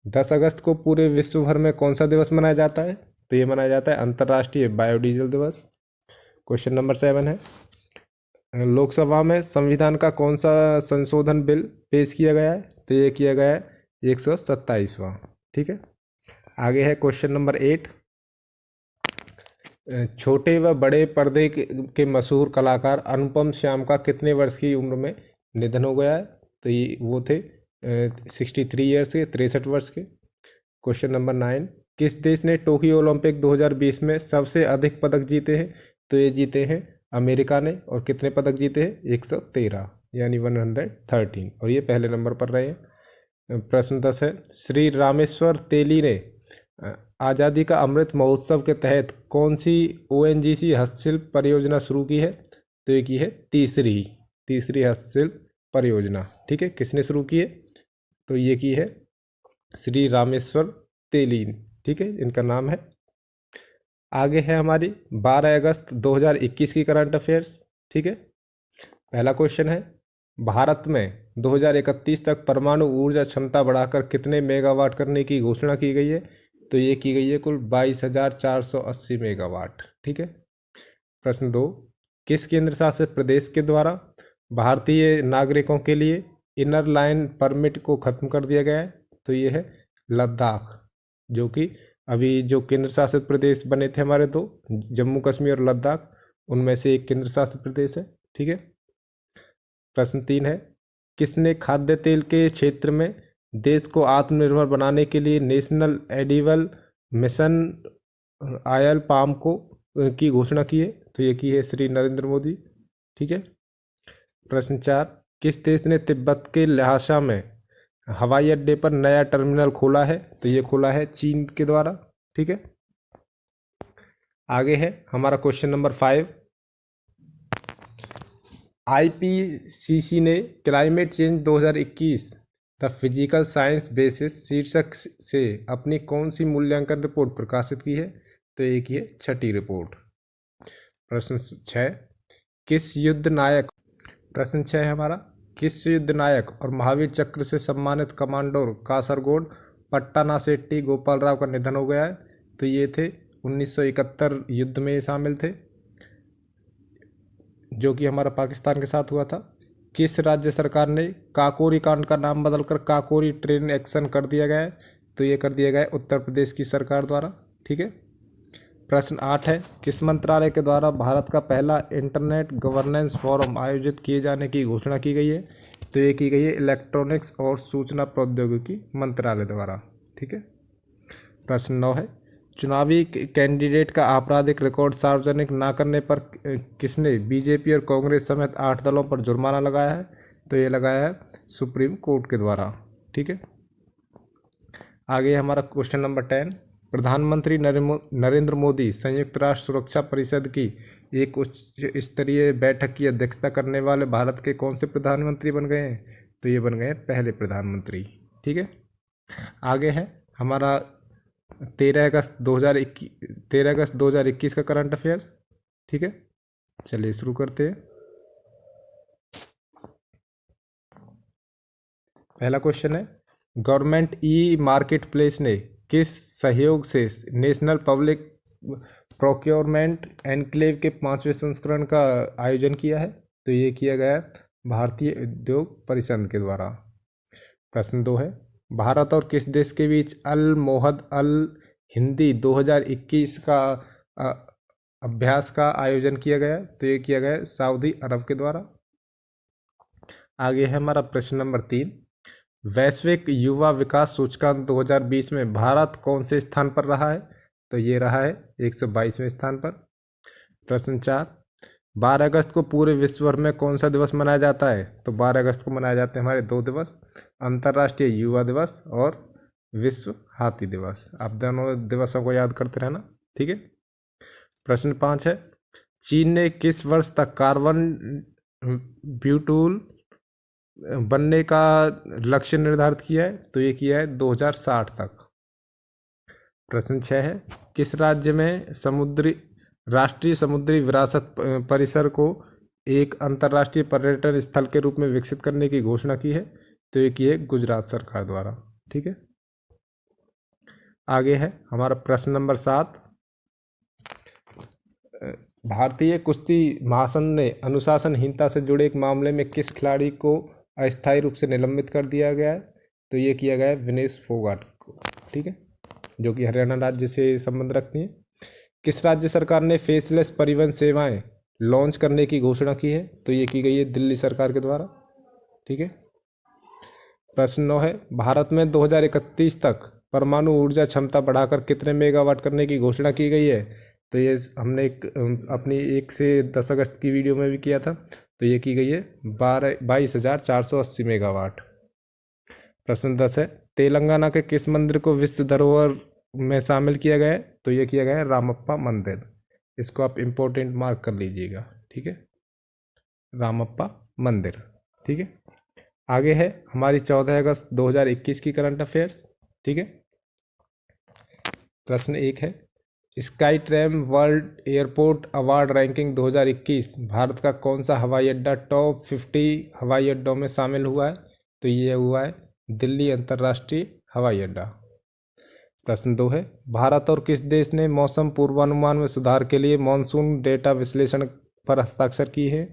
10 अगस्त को पूरे विश्व भर में कौन सा दिवस मनाया जाता है? तो ये मनाया जाता है अंतर्राष्ट्रीय बायोडीजल दिवस। क्वेश्चन नंबर 7 है, लोकसभा में संविधान का कौन सा संशोधन बिल पेश किया गया है? तो ये किया गया है 127वां। ठीक है। आगे है क्वेश्चन नंबर 8, छोटे व बड़े पर्दे के मशहूर कलाकार अनुपम श्याम का कितने वर्ष की उम्र में निधन हो गया है? तो ये वो थे 63 ईयर्स के, 63 वर्ष के। क्वेश्चन नंबर 9, किस देश ने टोक्यो ओलंपिक 2020 में सबसे अधिक पदक जीते हैं? तो ये जीते हैं अमेरिका ने, और कितने पदक जीते हैं? 113 यानी 113, और ये पहले नंबर पर रहे हैं। प्रश्न 10 है, श्री रामेश्वर तेली ने आज़ादी का अमृत महोत्सव के तहत कौन सी ओएनजीसी हस्तशिल्प परियोजना शुरू की है? तो ये की है तीसरी हस्तशिल्प परियोजना। ठीक है, किसने शुरू की है? तो ये की है श्री रामेश्वर तेलीन। ठीक है, इनका नाम है। आगे है हमारी 12 अगस्त 2021 की करंट अफेयर्स। ठीक है। पहला क्वेश्चन है, भारत में 2031 तक परमाणु ऊर्जा क्षमता बढ़ाकर कितने मेगावाट करने की घोषणा की गई है? तो ये की गई है कुल 22,480 मेगावाट। ठीक है। प्रश्न 2, किस केंद्र शासित प्रदेश के द्वारा भारतीय नागरिकों के लिए इनर लाइन परमिट को खत्म कर दिया गया है? तो ये है लद्दाख, जो कि अभी जो केंद्र शासित प्रदेश बने थे हमारे दो, जम्मू कश्मीर और लद्दाख, उनमें से एक केंद्र शासित प्रदेश है। ठीक है। प्रश्न 3 है, किसने खाद्य तेल के क्षेत्र में देश को आत्मनिर्भर बनाने के लिए national edible mission oil palm की घोषणा की है? तो ये की है श्री नरेंद्र मोदी। ठीक है। प्रश्न 4, किस देश ने तिब्बत के ल्हासा में हवाई अड्डे पर नया टर्मिनल खोला है? तो ये खोला है चीन के द्वारा। ठीक है। आगे है हमारा क्वेश्चन नंबर 5, आईपीसीसी ने climate change 2021 the physical science basis शीर्षक से अपनी कौन सी मूल्यांकन रिपोर्ट प्रकाशित की है? तो एक ही है 6ठी रिपोर्ट। प्रश्न 6, किस युद्ध नायक प्रश्न 6 है हमारा, किस युद्ध नायक और महावीर चक्र से सम्मानित कमांडर कासरगोड पट्टानासेट्टी गोपाल राव का निधन हो गया है? तो ये थे 1971 युद्ध में शामिल थे, जो कि हमारा पाकिस्तान के साथ हुआ था। किस राज्य सरकार ने काकोरी कांड का नाम बदलकर काकोरी ट्रेन एक्शन कर दिया गया है? तो ये कर दिया गया है उत्तर प्रदेश की सरकार द्वारा। ठीक है। प्रश्न 8 है, किस मंत्रालय के द्वारा भारत का पहला इंटरनेट गवर्नेंस फोरम आयोजित किए जाने की घोषणा की गई है? तो ये की गई है इलेक्ट्रॉनिक्स और सूचना प्रौद्योगिकी मंत्रालय द्वारा। ठीक है। प्रश्न 9 है, चुनावी कैंडिडेट का आपराधिक रिकॉर्ड सार्वजनिक न करने पर किसने बीजेपी और कांग्रेस समेत 8 दलों पर जुर्माना लगाया है? तो ये लगाया है सुप्रीम कोर्ट के द्वारा। ठीक है। आगे हमारा क्वेश्चन नंबर 10, प्रधानमंत्री नरेंद्र मोदी संयुक्त राष्ट्र सुरक्षा परिषद की एक उच्च स्तरीय बैठक की अध्यक्षता करने वाले भारत के कौन से प्रधानमंत्री बन गए हैं? तो ये बन गए हैं पहले प्रधानमंत्री। ठीक है। आगे है हमारा 13 अगस्त 2021 का करंट अफेयर्स। ठीक है, चलिए शुरू करते हैं। पहला क्वेश्चन है, गवर्नमेंट ई मार्केट प्लेस ने किस सहयोग से नेशनल पब्लिक प्रोक्योरमेंट एनक्लेव के 5वें संस्करण का आयोजन किया है? तो ये किया गया भारतीय उद्योग परिसंघ के द्वारा। प्रश्न 2 है, भारत और किस देश के बीच अल मोहद अल हिंदी 2021 का अभ्यास का आयोजन किया गया? तो ये किया गया सऊदी अरब के द्वारा। आगे है हमारा प्रश्न नंबर 3, वैश्विक युवा विकास सूचकांक 2020 में भारत कौन से स्थान पर रहा है? तो ये रहा है 122वें स्थान पर। प्रश्न 4, 12 अगस्त को पूरे विश्व भर में कौन सा दिवस मनाया जाता है? तो 12 अगस्त को मनाए जाते हैं हमारे 2 दिवस, अंतर्राष्ट्रीय युवा दिवस और विश्व हाथी दिवस। आप दोनों दिवसों को याद करते रहना। ठीक है। प्रश्न 5 है, चीन ने किस वर्ष तक कार्बन ब्यूटूल बनने का लक्ष्य निर्धारित किया है? तो ये किया है 2060 तक। प्रश्न 6 है, किस राज्य में राष्ट्रीय समुद्री विरासत परिसर को एक अंतर्राष्ट्रीय पर्यटन स्थल के रूप में विकसित करने की घोषणा की है? तो ये की है गुजरात सरकार द्वारा। ठीक है। आगे है हमारा प्रश्न नंबर 7, भारतीय कुश्ती महासंघ ने अनुशासनहीनता से जुड़े एक मामले में किस खिलाड़ी को अस्थायी रूप से निलंबित कर दिया गया है? तो ये किया गया है विनेश फोगाट को। ठीक है, जो कि हरियाणा राज्य से संबंध रखती हैं। किस राज्य सरकार ने फेसलेस परिवहन सेवाएं लॉन्च करने की घोषणा की है? तो ये की गई है दिल्ली सरकार के द्वारा। ठीक है। प्रश्न 9 है, भारत में 2031 तक परमाणु ऊर्जा क्षमता बढ़ाकर कितने मेगावाट करने की घोषणा की गई है? तो ये हमने अपनी 1 से 10 अगस्त की वीडियो में भी किया था। तो ये की गई है 22,480 मेगावाट। प्रश्न 10 है, तेलंगाना के किस मंदिर को विश्व धरोहर में शामिल किया गया है? तो ये किया गया है रामप्पा मंदिर। इसको आप इम्पोर्टेंट मार्क कर लीजिएगा। ठीक है, रामप्पा मंदिर। ठीक है। आगे है हमारी 14 अगस्त 2021 की करंट अफेयर्स। ठीक है। प्रश्न 1 है, sky tram world airport award ranking 2021 Bharat का कौन सा हवाई अड्डा टॉप 50 हवाई अड्डों में शामिल हुआ है? तो ये हुआ है दिल्ली अंतर्राष्ट्रीय हवाई अड्डा। प्रश्न 2 है, भारत और किस देश ने मौसम पूर्वानुमान में सुधार के लिए मॉनसून डेटा विश्लेषण पर हस्ताक्षर की है?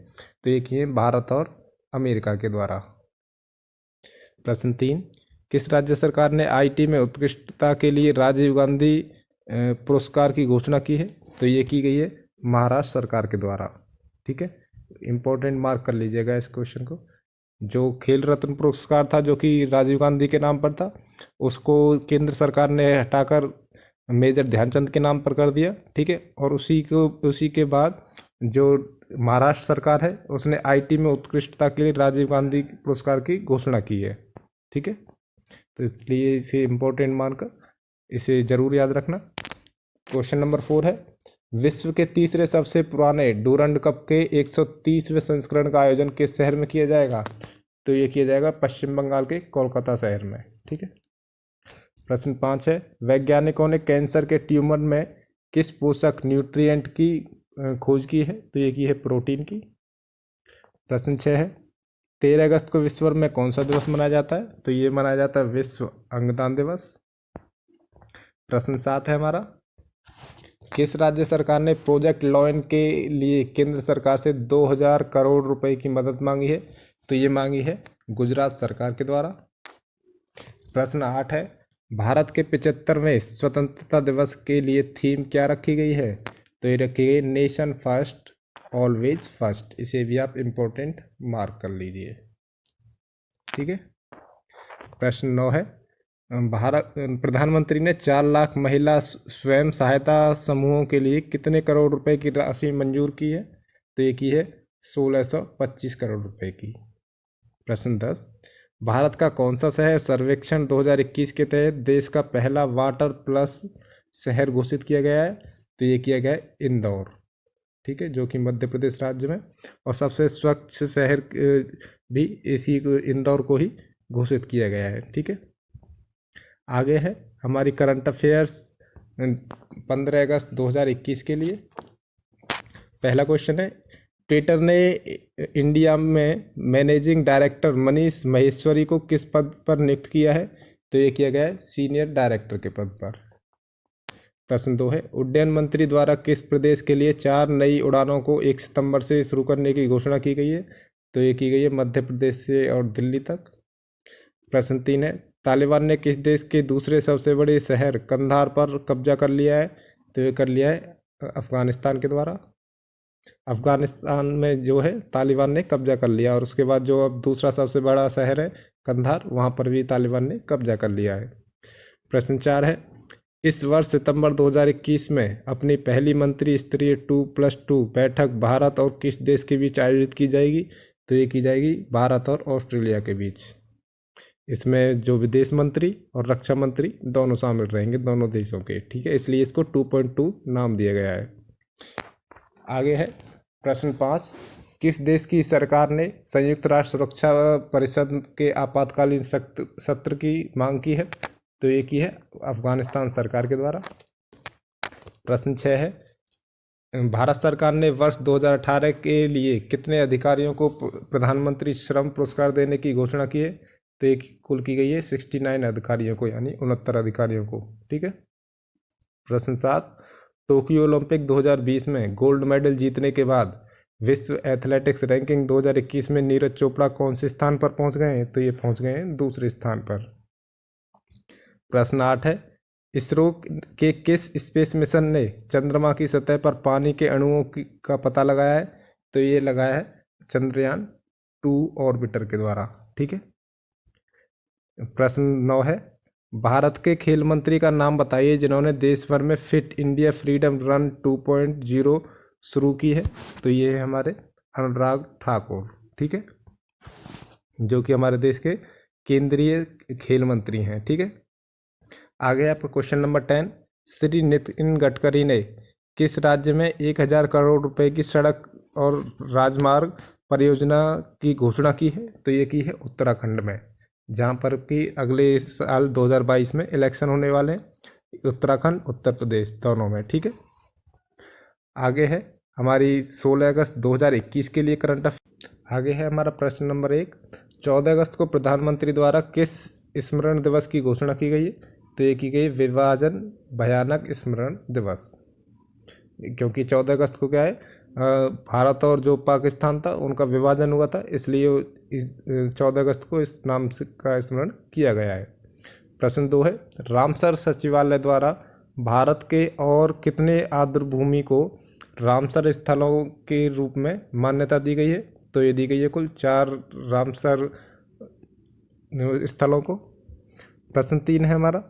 तो ये किए भारत और अमेरिका के द्वारा। प्रश्न 3, किस राज्य सरकार ने आईटी में उत्कृष्टता के लिए राजीव गांधी पुरस्कार की घोषणा की है? तो ये की गई है महाराष्ट्र सरकार के द्वारा। ठीक है, इंपॉर्टेंट मार्क कर लीजिएगा इस क्वेश्चन को। जो खेल रत्न पुरस्कार था जो कि राजीव गांधी के नाम पर था, उसको केंद्र सरकार ने हटाकर मेजर ध्यानचंद के नाम पर कर दिया। ठीक है, और उसी के बाद जो महाराष्ट्र सरकार है उसने आईटी में उत्कृष्टता के लिए राजीव गांधी पुरस्कार की घोषणा की है। ठीक है, तो इसलिए इसे इम्पोर्टेंट मानकर इसे जरूर याद रखना। क्वेश्चन नंबर 4 है, विश्व के तीसरे सबसे पुराने डूरंड कप के 130वें संस्करण का आयोजन किस शहर में किया जाएगा? तो ये किया जाएगा पश्चिम बंगाल के कोलकाता शहर में। ठीक है। प्रश्न 5 है, वैज्ञानिकों ने कैंसर के ट्यूमर में किस पोषक न्यूट्रिएंट की खोज की है? तो ये की है प्रोटीन की। प्रश्न 6 है, 13 अगस्त को विश्व भर में कौन सा दिवस मनाया जाता है? तो ये मनाया जाता है विश्व अंगदान दिवस। प्रश्न 7 है हमारा, किस राज्य सरकार ने प्रोजेक्ट लॉयन के लिए केंद्र सरकार से 2000 करोड़ रुपए की मदद मांगी है? तो ये मांगी है गुजरात सरकार के द्वारा। प्रश्न 8 है, भारत के 75वें स्वतंत्रता दिवस के लिए थीम क्या रखी गई है? तो ये रखी गई नेशन फर्स्ट ऑलवेज फर्स्ट। इसे भी आप इम्पोर्टेंट मार्क कर लीजिए, ठीक है। प्रश्न 9 है, भारत प्रधानमंत्री ने 4 लाख महिला स्वयं सहायता समूहों के लिए कितने करोड़ रुपए की राशि मंजूर की है? तो ये की है 1625 करोड़ रुपए की। प्रश्न 10, भारत का कौन सा शहर सर्वेक्षण 2021 के तहत देश का पहला वाटर प्लस शहर घोषित किया गया है? तो ये किया गया है इंदौर, ठीक है, जो कि मध्य प्रदेश राज्य में, और सबसे स्वच्छ शहर भी इसी इंदौर को ही घोषित किया गया है, ठीक है। आगे है हमारी करंट अफेयर्स 15 अगस्त 2021 के लिए। पहला क्वेश्चन है, ट्विटर ने इंडिया में मैनेजिंग डायरेक्टर मनीष महेश्वरी को किस पद पर नियुक्त किया है? तो ये किया गया है सीनियर डायरेक्टर के पद पर। प्रश्न 2 है, उड्डयन मंत्री द्वारा किस प्रदेश के लिए 4 नई उड़ानों को 1 सितंबर से शुरू करने की घोषणा की गई है? तो ये की गई है मध्य प्रदेश से और दिल्ली तक। प्रश्न 3 है, तालिबान ने किस देश के दूसरे सबसे बड़े शहर कंधार पर कब्जा कर लिया है? तो ये कर लिया है अफगानिस्तान के द्वारा। अफगानिस्तान में जो है तालिबान ने कब्जा कर लिया, और उसके बाद जो अब दूसरा सबसे बड़ा शहर है कंधार, वहाँ पर भी तालिबान ने कब्जा कर लिया है। प्रश्न 4 है, इस वर्ष सितंबर 2021 में अपनी पहली मंत्री स्तरीय 2+2 बैठक भारत और किस देश के बीच आयोजित की जाएगी? तो ये की जाएगी भारत और ऑस्ट्रेलिया के बीच। इसमें जो विदेश मंत्री और रक्षा मंत्री दोनों शामिल रहेंगे, दोनों देशों के, ठीक है, इसलिए इसको 2.2 नाम दिया गया है। आगे है प्रश्न 5, किस देश की सरकार ने संयुक्त राष्ट्र सुरक्षा परिषद के आपातकालीन सत्र की मांग की है? तो ये की है अफगानिस्तान सरकार के द्वारा। प्रश्न 6 है, भारत सरकार ने वर्ष 2018 के लिए कितने अधिकारियों को प्रधानमंत्री श्रम पुरस्कार देने की घोषणा की है? तो एक कुल की गई है 69 अधिकारियों को, यानी 69 अधिकारियों को, ठीक है। प्रश्न 7, टोक्यो ओलंपिक 2020 में गोल्ड मेडल जीतने के बाद विश्व एथलेटिक्स रैंकिंग 2021 में नीरज चोपड़ा कौन से स्थान पर पहुंच गए हैं? तो ये पहुंच गए हैं दूसरे स्थान पर। प्रश्न 8 है, इसरो के किस स्पेस मिशन ने चंद्रमा की सतह पर पानी के अणुओं का पता लगाया है? तो ये लगाया है चंद्रयान 2 ऑर्बिटर के द्वारा, ठीक है। प्रश्न 9 है, भारत के खेल मंत्री का नाम बताइए जिन्होंने देश भर में फिट इंडिया फ्रीडम रन 2.0 शुरू की है? तो ये है हमारे अनुराग ठाकुर, ठीक है, जो कि हमारे देश के केंद्रीय खेल मंत्री हैं, ठीक है। आगे आपका क्वेश्चन नंबर 10, श्री नितिन गडकरी ने किस राज्य में 1000 करोड़ रुपए की सड़क और राजमार्ग परियोजना की घोषणा की है? तो ये की है उत्तराखंड में, जहाँ पर कि अगले साल 2022 में इलेक्शन होने वाले हैं, उत्तराखंड उत्तर प्रदेश दोनों में, ठीक है। आगे है हमारी 16 अगस्त 2021 के लिए करंट अफेयर। आगे है हमारा प्रश्न नंबर 1, 14 अगस्त को प्रधानमंत्री द्वारा किस स्मरण दिवस की घोषणा की गई है? तो ये की गई विभाजन भयानक स्मरण दिवस, क्योंकि 14 अगस्त को क्या है, भारत और जो पाकिस्तान था उनका विभाजन हुआ था, इसलिए इस 14 अगस्त को इस नाम से का स्मरण किया गया है। प्रश्न 2 है, रामसर सचिवालय द्वारा भारत के और कितने आर्द्र भूमि को रामसर स्थलों के रूप में मान्यता दी गई है? तो ये दी गई है कुल 4 रामसर स्थलों को। प्रश्न 3 है हमारा,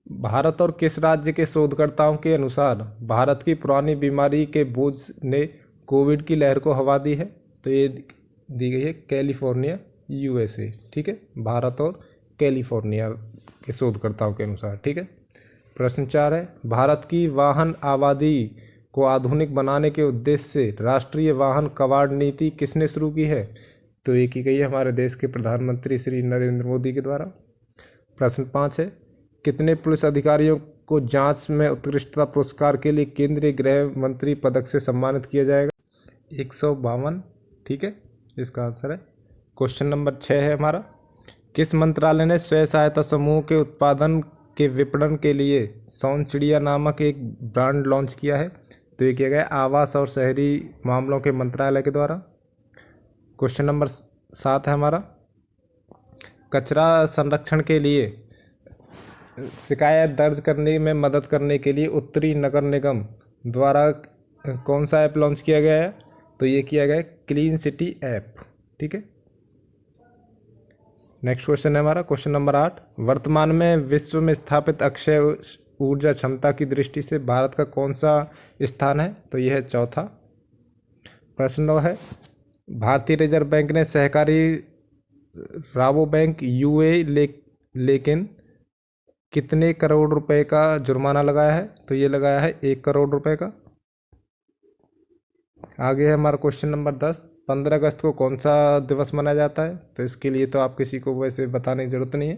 भारत और किस राज्य के शोधकर्ताओं के अनुसार भारत की पुरानी बीमारी के बोझ ने कोविड की लहर को हवा दी है? तो ये दी गई है कैलिफोर्निया USA, ठीक है, भारत और कैलिफोर्निया के शोधकर्ताओं के अनुसार, ठीक है। प्रश्न 4 है, भारत की वाहन आबादी को आधुनिक बनाने के उद्देश्य से राष्ट्रीय वाहन कबाड़ नीति किसने शुरू की है? तो ये की गई है हमारे देश के प्रधानमंत्री श्री नरेंद्र मोदी के द्वारा। प्रश्न 5 है, कितने पुलिस अधिकारियों को जांच में उत्कृष्टता पुरस्कार के लिए केंद्रीय गृह मंत्री पदक से सम्मानित किया जाएगा? 152, ठीक है, इसका आंसर है। क्वेश्चन नंबर 6 है हमारा, किस मंत्रालय ने स्वयं सहायता समूह के उत्पादन के विपणन के लिए सोन चिड़िया नामक एक ब्रांड लॉन्च किया है? तो ये किया गया आवास और शहरी मामलों के मंत्रालय के द्वारा। क्वेश्चन नंबर 7 है हमारा, कचरा संरक्षण के लिए शिकायत दर्ज करने में मदद करने के लिए उत्तरी नगर निगम द्वारा कौन सा ऐप लॉन्च किया गया है? तो ये किया गया है क्लीन सिटी ऐप। ठीक है। नेक्स्ट क्वेश्चन है हमारा क्वेश्चन नंबर 8, वर्तमान में विश्व में स्थापित अक्षय ऊर्जा क्षमता की दृष्टि से भारत का कौन सा स्थान है? तो यह है चौथा। प्रश्न 9 है, भारतीय रिजर्व बैंक ने सहकारी राबो बैंक लेकिन कितने करोड़ रुपए का जुर्माना लगाया है? तो ये लगाया है 1 करोड़ रुपए का। आगे है हमारा क्वेश्चन नंबर 10, 15 अगस्त को कौन सा दिवस मनाया जाता है? तो इसके लिए तो आप किसी को वैसे बताने की ज़रूरत नहीं है,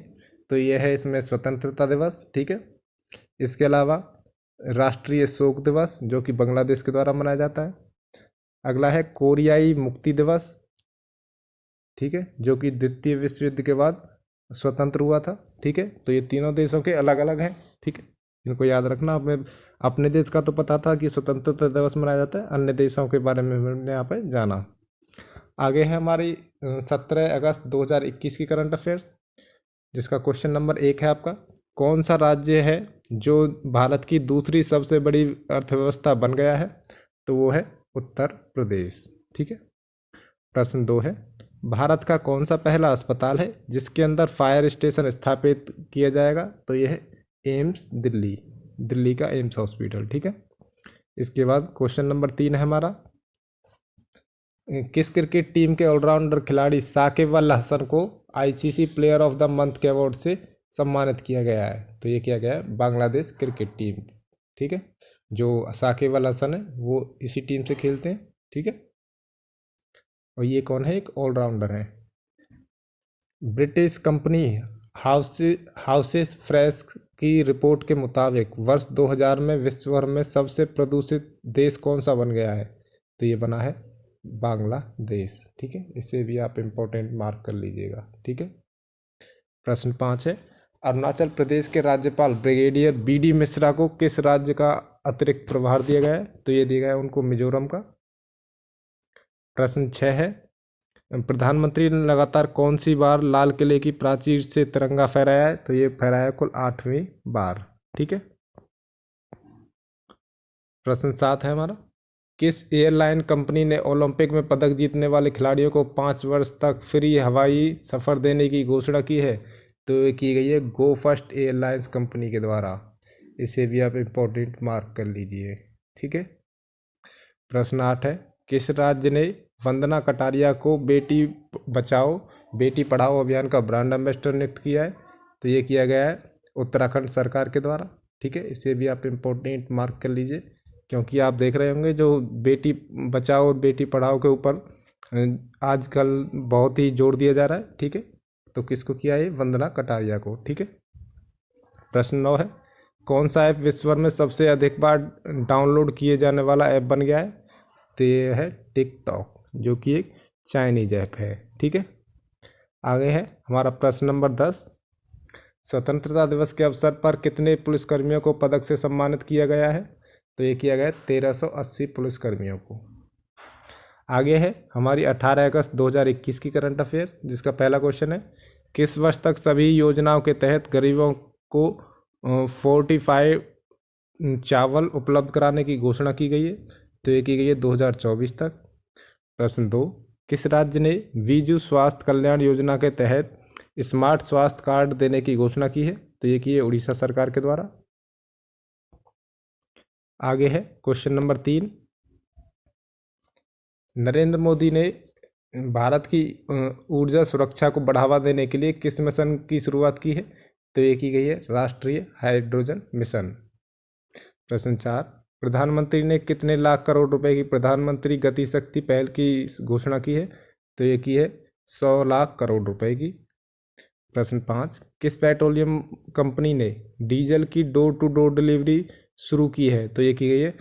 तो ये है इसमें स्वतंत्रता दिवस। ठीक है। इसके अलावा राष्ट्रीय शोक दिवस जो कि बांग्लादेश के द्वारा मनाया जाता है। अगला है कोरियाई मुक्ति दिवस, ठीक है, जो कि द्वितीय विश्व युद्ध के बाद स्वतंत्र हुआ था। ठीक है। तो ये तीनों देशों के अलग अलग हैं। ठीक है, इनको याद रखना। अपने देश का तो पता था कि स्वतंत्रता दिवस मनाया जाता है, अन्य देशों के बारे में हमने यहाँ पे जाना। आगे है हमारी 17 अगस्त 2021 की करंट अफेयर्स, जिसका क्वेश्चन नंबर 1 है आपका, कौन सा राज्य है जो भारत की दूसरी सबसे बड़ी अर्थव्यवस्था बन गया है? तो वो है उत्तर प्रदेश। ठीक है। प्रश्न 2 है, भारत का कौन सा पहला अस्पताल है जिसके अंदर फायर स्टेशन स्थापित किया जाएगा? तो यह है एम्स दिल्ली का एम्स हॉस्पिटल। ठीक है। इसके बाद क्वेश्चन नंबर 3 है हमारा, किस क्रिकेट टीम के ऑलराउंडर खिलाड़ी साकिब अल हसन को ICC player of the month के अवार्ड से सम्मानित किया गया है? तो ये किया गया है बांग्लादेश क्रिकेट टीम। ठीक है। जो साकिब अल हसन है वो इसी टीम से खेलते हैं। ठीक है। और ये कौन है? एक ऑलराउंडर है। ब्रिटिश कंपनी हाउसेस फ्रेश की रिपोर्ट के मुताबिक वर्ष 2000 में विश्व भर में सबसे प्रदूषित देश कौन सा बन गया है? तो ये बना है बांग्लादेश। ठीक है, इसे भी आप इम्पोर्टेंट मार्क कर लीजिएगा। ठीक है। प्रश्न 5 है, अरुणाचल प्रदेश के राज्यपाल ब्रिगेडियर BD मिश्रा को किस राज्य का अतिरिक्त प्रभार दिया गया है? तो ये दिया गया है उनको मिजोरम का। प्रश्न 6 है, प्रधानमंत्री ने लगातार कौन सी बार लाल किले की प्राचीर से तिरंगा फहराया है? तो ये फहराया कुल 8वीं बार। ठीक है। प्रश्न 7 है हमारा, किस एयरलाइन कंपनी ने ओलंपिक में पदक जीतने वाले खिलाड़ियों को 5 वर्ष तक फ्री हवाई सफ़र देने की घोषणा की है? तो ये की गई है गो फर्स्ट एयरलाइंस कंपनी के द्वारा। इसे भी आप इम्पोर्टेंट मार्क कर लीजिए। ठीक है। प्रश्न 8 है, किस राज्य ने वंदना कटारिया को बेटी बचाओ बेटी पढ़ाओ अभियान का ब्रांड एम्बेसडर नियुक्त किया है? तो ये किया गया है उत्तराखंड सरकार के द्वारा। ठीक है, इसे भी आप इम्पोर्टेंट मार्क कर लीजिए, क्योंकि आप देख रहे होंगे जो बेटी बचाओ और बेटी पढ़ाओ के ऊपर आजकल बहुत ही जोर दिया जा रहा है। ठीक है, तो किसको किया है? वंदना कटारिया को। ठीक है। प्रश्न 9 है, कौन सा ऐप विश्व भर में सबसे अधिक बार डाउनलोड किए जाने वाला ऐप बन गया है? तो ये है टिकटॉक, जो कि एक चाइनीज ऐप है। ठीक है। आगे है हमारा प्रश्न नंबर 10, स्वतंत्रता दिवस के अवसर पर कितने पुलिसकर्मियों को पदक से सम्मानित किया गया है? तो ये किया गया 1380 पुलिसकर्मियों को। आगे है हमारी 18 अगस्त 2021 की करंट अफेयर्स, जिसका पहला क्वेश्चन है, किस वर्ष तक सभी योजनाओं के तहत गरीबों को 45 चावल उपलब्ध कराने की घोषणा की गई है? तो ये की गई है 2024 तक। प्रश्न 2, किस राज्य ने विजु स्वास्थ्य कल्याण योजना के तहत स्मार्ट स्वास्थ्य कार्ड देने की घोषणा की है? तो ये की है उड़ीसा सरकार के द्वारा। आगे है क्वेश्चन नंबर 3, नरेंद्र मोदी ने भारत की ऊर्जा सुरक्षा को बढ़ावा देने के लिए किस मिशन की शुरुआत की है? तो ये की गई है राष्ट्रीय हाइड्रोजन मिशन। प्रश्न 4, प्रधानमंत्री ने कितने लाख करोड़ रुपए की प्रधानमंत्री गति शक्ति पहल की घोषणा की है? तो ये की है 100 लाख करोड़ रुपए की। प्रश्न 5, किस पेट्रोलियम कंपनी ने डीजल की डोर टू डोर डिलीवरी शुरू की है? तो ये की गई है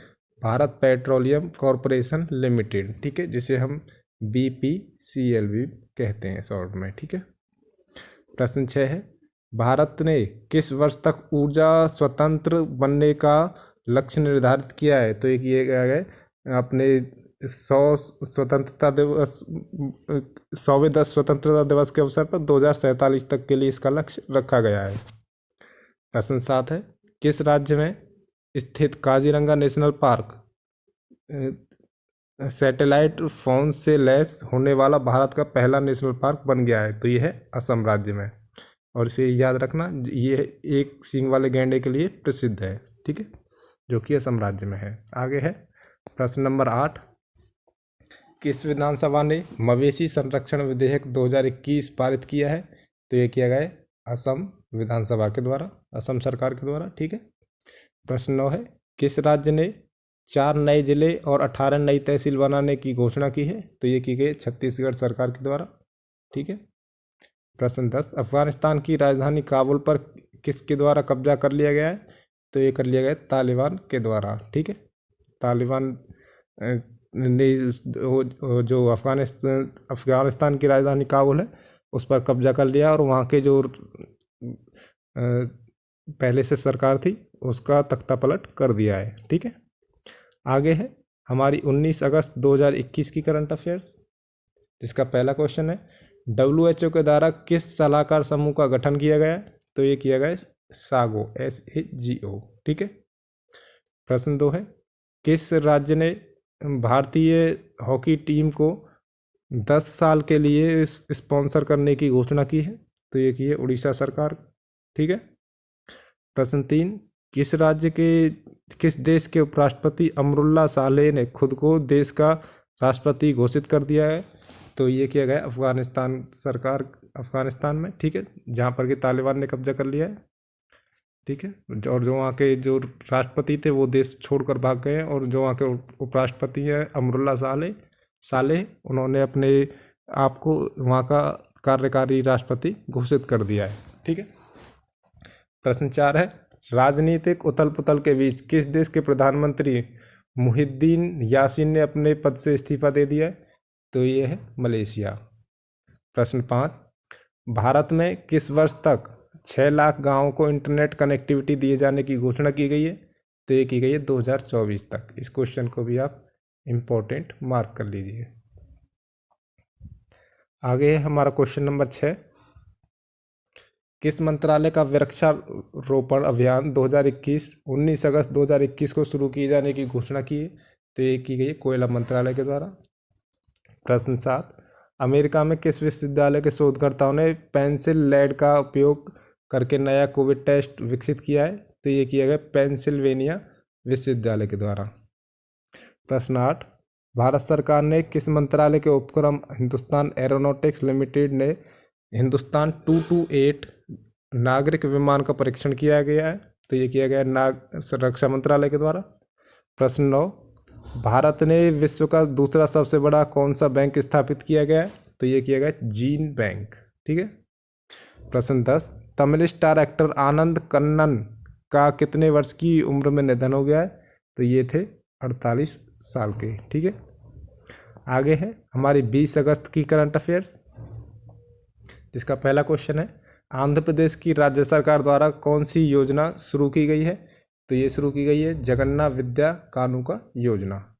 भारत पेट्रोलियम कॉरपोरेशन लिमिटेड। ठीक है, जिसे हम BPCL भी कहते हैं शॉर्ट में। ठीक है। प्रश्न 6 है, भारत ने किस वर्ष तक ऊर्जा स्वतंत्र बनने का लक्ष्य निर्धारित किया है, तो एक ये क्या है अपने 100वें स्वतंत्रता दिवस के अवसर पर 2047 तक के लिए इसका लक्ष्य रखा गया है। प्रश्न 7 है, किस राज्य में स्थित Kaziranga national park satellite phone से लैस होने वाला भारत का पहला नेशनल पार्क बन गया है? तो ये है असम राज्य में, और इसे याद रखना, ये एक सींग वाले गैंडे के लिए प्रसिद्ध है, ठीक है, जो कि असम राज्य में है। आगे है प्रश्न नंबर 8, किस विधानसभा ने मवेशी संरक्षण विधेयक 2021 पारित किया है? तो ये किया गया है असम विधानसभा के द्वारा, असम सरकार के द्वारा, ठीक है। प्रश्न 9 है, किस राज्य ने 4 नए जिले और 18 नई तहसील बनाने की घोषणा की है? तो ये की गई छत्तीसगढ़ सरकार के द्वारा, ठीक है। प्रश्न 10, अफगानिस्तान की राजधानी काबुल पर किसके द्वारा कब्जा कर लिया गया है? तो ये कर लिया गया तालिबान के द्वारा, ठीक है। तालिबान ने जो अफगानिस्तान की राजधानी काबुल है उस पर कब्जा कर लिया, और वहाँ के जो पहले से सरकार थी उसका तख्ता पलट कर दिया है, ठीक है। आगे है हमारी 19 अगस्त 2021 की करंट अफेयर्स, जिसका पहला क्वेश्चन है, WHO के द्वारा किस सलाहकार समूह का गठन किया गया? तो ये किया गया SAGO, SAGO, ठीक है। प्रश्न 2 है, किस राज्य ने भारतीय हॉकी टीम को 10 साल के लिए स्पॉन्सर करने की घोषणा की है? तो ये की है उड़ीसा सरकार, ठीक है। प्रश्न 3, किस देश के उपराष्ट्रपति अमरुल्लाह सालेह ने खुद को देश का राष्ट्रपति घोषित कर दिया है? तो ये किया गया अफगानिस्तान में, ठीक है, जहाँ पर कि तालिबान ने कब्जा कर लिया है, ठीक है। और जो वहाँ के जो राष्ट्रपति थे वो देश छोड़कर भाग गए हैं, और जो वहाँ के उपराष्ट्रपति हैं अमरुल्लाह सालेह, उन्होंने अपने आप को वहाँ का कार्यकारी राष्ट्रपति घोषित कर दिया है, ठीक है। प्रश्न 4 है, राजनीतिक उथल पुथल के बीच किस देश के प्रधानमंत्री मुहिद्दीन यासीन ने अपने पद से इस्तीफा दे दिया है? तो ये है मलेशिया। प्रश्न 5, भारत में किस वर्ष तक 6 लाख गांवों को इंटरनेट कनेक्टिविटी दिए जाने की घोषणा की गई है? तो ये की गई है 2024 तक। इस क्वेश्चन को भी आप इम्पोर्टेंट मार्क कर लीजिए। आगे है हमारा क्वेश्चन नंबर 6, किस मंत्रालय का वृक्षारोपण अभियान 19 अगस्त 2021 को शुरू किए जाने की घोषणा की है? तो ये की गई है कोयला मंत्रालय के द्वारा। प्रश्न 7, अमेरिका में किस विश्वविद्यालय के शोधकर्ताओं ने पेंसिल लेड का उपयोग करके नया कोविड टेस्ट विकसित किया है? तो ये किया गया पेंसिल्वेनिया विश्वविद्यालय के द्वारा। प्रश्न 8, भारत सरकार ने किस मंत्रालय के उपक्रम हिंदुस्तान एरोनॉटिक्स लिमिटेड ने हिंदुस्तान 228 नागरिक विमान का परीक्षण किया गया है? तो ये किया गया रक्षा मंत्रालय के द्वारा। प्रश्न 9, भारत ने विश्व का दूसरा सबसे बड़ा कौन सा बैंक स्थापित किया गया है? तो ये किया गया जीन बैंक, ठीक है। प्रश्न 10, तमिल स्टार एक्टर आनंद कन्नन का कितने वर्ष की उम्र में निधन हो गया है? तो ये थे 48 साल के, ठीक है। आगे है हमारी 20 अगस्त की करंट अफेयर्स, जिसका पहला क्वेश्चन है, आंध्र प्रदेश की राज्य सरकार द्वारा कौन सी योजना शुरू की गई है? तो ये शुरू की गई है जगन्ना विद्या कानुका योजना।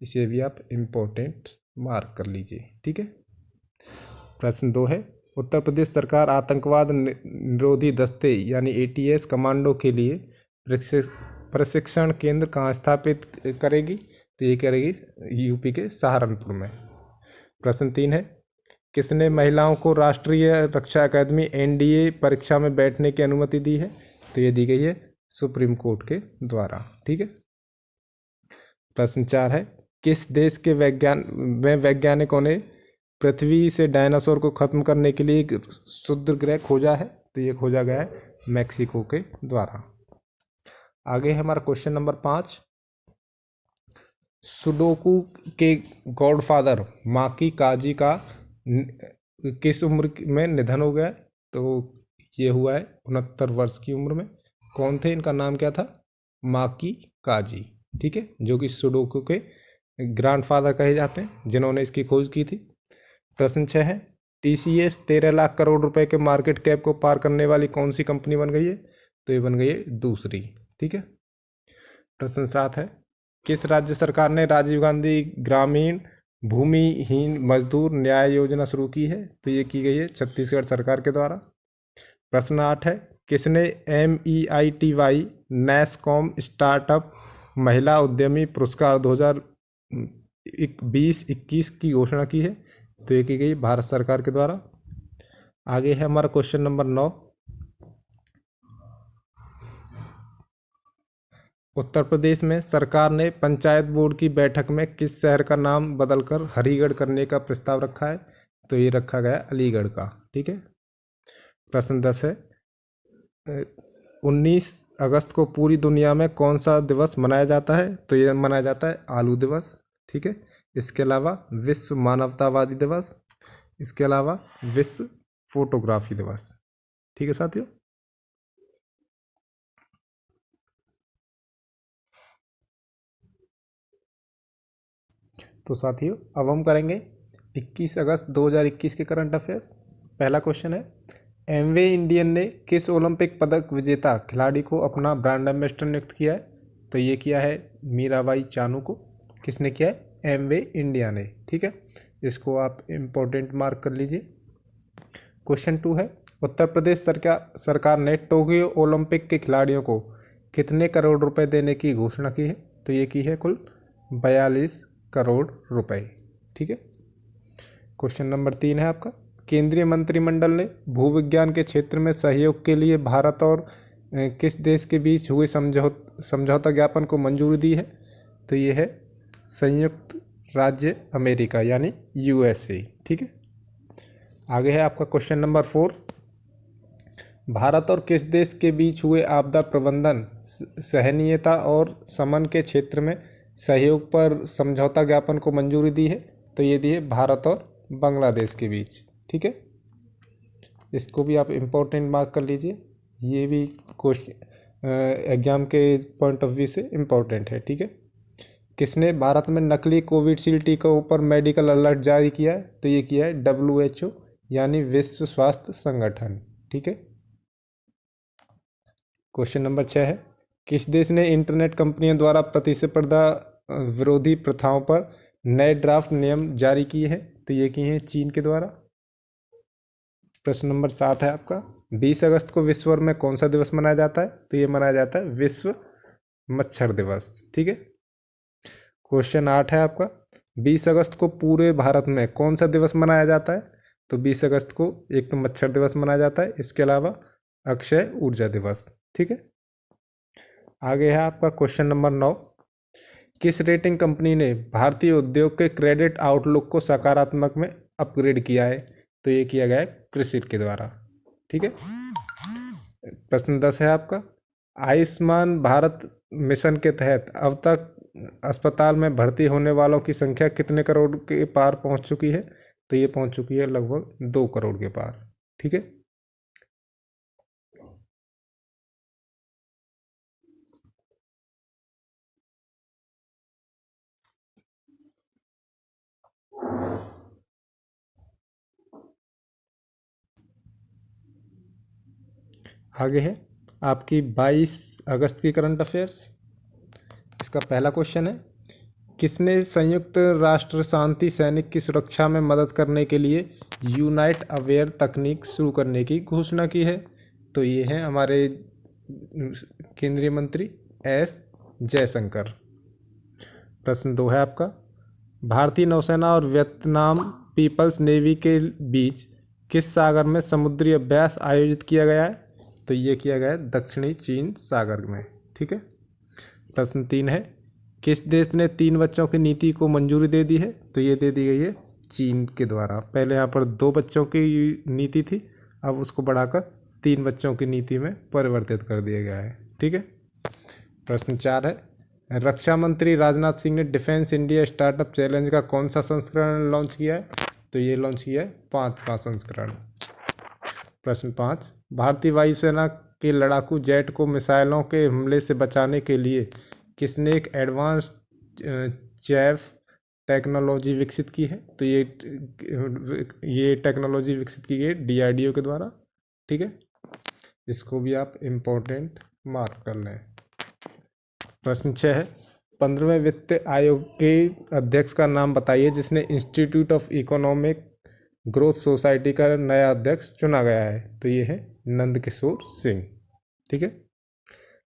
इसे भी आप इम्पोर्टेंट मार्क कर लीजिए, ठीक है। प्रश्न 2 है, उत्तर प्रदेश सरकार आतंकवाद निरोधी दस्ते यानी ATS कमांडो के लिए प्रशिक्षण केंद्र कहाँ स्थापित करेगी? तो ये करेगी यूपी के सहारनपुर में। प्रश्न 3 है, किसने महिलाओं को राष्ट्रीय रक्षा अकादमी NDA परीक्षा में बैठने की अनुमति दी है? तो ये दी गई है सुप्रीम कोर्ट के द्वारा, ठीक है। प्रश्न 4 है, किस देश के वैज्ञानिकों ने पृथ्वी से डायनासोर को खत्म करने के लिए एक शुद्ध ग्रह खोजा है? तो ये खोजा गया है मैक्सिको के द्वारा। आगे है हमारा क्वेश्चन नंबर 5, सुडोकू के गॉडफादर माकी काजी का किस उम्र में निधन हो गया? तो ये हुआ है 69 वर्ष की उम्र में। कौन थे, इनका नाम क्या था? माकी काजी, ठीक है, जो कि सुडोकू के ग्रैंडफादर कहे जाते हैं, जिन्होंने इसकी खोज की थी। प्रश्न 6 है, TCS 13 लाख करोड़ रुपए के मार्केट कैप को पार करने वाली कौन सी कंपनी बन गई है? तो ये बन गई है दूसरी, ठीक है। प्रश्न 7 है, किस राज्य सरकार ने राजीव गांधी ग्रामीण भूमिहीन मजदूर न्याय योजना शुरू की है? तो ये की गई है छत्तीसगढ़ सरकार के द्वारा। प्रश्न 8 है, किसने MEITY नैसकॉम स्टार्टअप महिला उद्यमी पुरस्कार 2020-21 की घोषणा की है? तो ये की गई भारत सरकार के द्वारा। आगे है हमारा क्वेश्चन नंबर 9, उत्तर प्रदेश में सरकार ने पंचायत बोर्ड की बैठक में किस शहर का नाम बदलकर हरिगढ़ करने का प्रस्ताव रखा है? तो ये रखा गया अलीगढ़ का। ठीक है। प्रश्न 10 है, 19 अगस्त को पूरी दुनिया में कौन सा दिवस मनाया जाता है? तो ये मनाया जाता है आलू दिवस। ठीक है। इसके अलावा विश्व मानवतावादी दिवस, इसके अलावा विश्व फोटोग्राफी दिवस। ठीक है साथियों। तो साथियों अब हम करेंगे 21 अगस्त 2021 के करंट अफेयर्स। पहला क्वेश्चन है, एमवे इंडियन ने किस ओलंपिक पदक विजेता खिलाड़ी को अपना ब्रांड एम्बेसडर नियुक्त किया है? तो ये किया है मीराबाई चानू को। किसने किया है? एमवे इंडिया ने। ठीक है, इसको आप इम्पोर्टेंट मार्क कर लीजिए। क्वेश्चन 2 है, उत्तर प्रदेश सरकार ने टोक्यो ओलंपिक के खिलाड़ियों को कितने करोड़ रुपए देने की घोषणा की है? तो ये की है कुल 42 करोड़ रुपए। ठीक है। क्वेश्चन नंबर 3 है आपका, केंद्रीय मंत्रिमंडल ने भूविज्ञान के क्षेत्र में सहयोग के लिए भारत और किस देश के बीच हुए समझौता ज्ञापन को मंजूरी दी है? तो ये है संयुक्त राज्य अमेरिका यानी USA। ठीक है। आगे है आपका क्वेश्चन नंबर 4, भारत और किस देश के बीच हुए आपदा प्रबंधन सहनीयता और समन के क्षेत्र में सहयोग पर समझौता ज्ञापन को मंजूरी दी है? तो ये दी है भारत और बांग्लादेश के बीच। ठीक है, इसको भी आप इम्पोर्टेंट मार्क कर लीजिए, ये भी क्वेश्चन एग्जाम के पॉइंट ऑफ व्यू से इम्पोर्टेंट है। ठीक है। किसने भारत में नकली कोविशील्ड टीकों पर मेडिकल अलर्ट जारी किया है? तो ये किया है WHO यानी विश्व स्वास्थ्य संगठन। ठीक है। क्वेश्चन नंबर 6 है, किस देश ने इंटरनेट कंपनियों द्वारा प्रतिस्पर्धा विरोधी प्रथाओं पर नए ड्राफ्ट नियम जारी किए हैं? तो ये किए हैं चीन के द्वारा। प्रश्न नंबर 7 है आपका, 20 अगस्त को विश्व भर में कौन सा दिवस मनाया जाता है? तो ये मनाया जाता है विश्व मच्छर दिवस। ठीक है। क्वेश्चन 8 है आपका, 20 अगस्त को पूरे भारत में कौन सा दिवस मनाया जाता है? तो 20 अगस्त को एक तो मच्छर दिवस मनाया जाता है, इसके अलावा अक्षय ऊर्जा दिवस। ठीक है। आगे है आपका क्वेश्चन नंबर 9, किस रेटिंग कंपनी ने भारतीय उद्योग के क्रेडिट आउटलुक को सकारात्मक में अपग्रेड किया है? तो ये किया गया है क्रिसिल के द्वारा। ठीक है। प्रश्न 10 है आपका, आयुष्मान भारत मिशन के तहत अब तक अस्पताल में भर्ती होने वालों की संख्या कितने करोड़ के पार पहुंच चुकी है? तो ये पहुंच चुकी है लगभग 2 करोड़ के पार। ठीक है। आगे है आपकी 22 अगस्त की करंट अफेयर्स। इसका पहला क्वेश्चन है, किसने संयुक्त राष्ट्र शांति सैनिक की सुरक्षा में मदद करने के लिए यूनाइट अवेयर तकनीक शुरू करने की घोषणा की है? तो ये है हमारे केंद्रीय मंत्री S जयशंकर। प्रश्न 2 है आपका, भारतीय नौसेना और वियतनाम पीपल्स नेवी के बीच किस सागर में समुद्री अभ्यास आयोजित किया गया है? तो ये किया गया है दक्षिणी चीन सागर में। ठीक है। प्रश्न 3 है, किस देश ने 3 बच्चों की नीति को मंजूरी दे दी है? तो ये दे दी गई है चीन के द्वारा। पहले यहाँ पर 2 बच्चों की नीति थी, अब उसको बढ़ाकर 3 बच्चों की नीति में परिवर्तित कर दिया गया है। ठीक है। प्रश्न 4 है, रक्षा मंत्री राजनाथ सिंह ने डिफेंस इंडिया स्टार्टअप चैलेंज का कौन सा संस्करण लॉन्च किया है? तो ये लॉन्च किया है 5वां संस्करण। प्रश्न 5, भारतीय वायुसेना के लड़ाकू जेट को मिसाइलों के हमले से बचाने के लिए किसने एक एडवांस जैव टेक्नोलॉजी विकसित की है? तो ये टेक्नोलॉजी विकसित की गई DRDO के द्वारा। ठीक है, इसको भी आप इम्पोर्टेंट मार्क कर लें। प्रश्न 6 है, 15वें वित्त आयोग के अध्यक्ष का नाम बताइए जिसने institute of economic growth society का नया अध्यक्ष चुना गया है। तो ये है नंदकिशोर सिंह। ठीक है।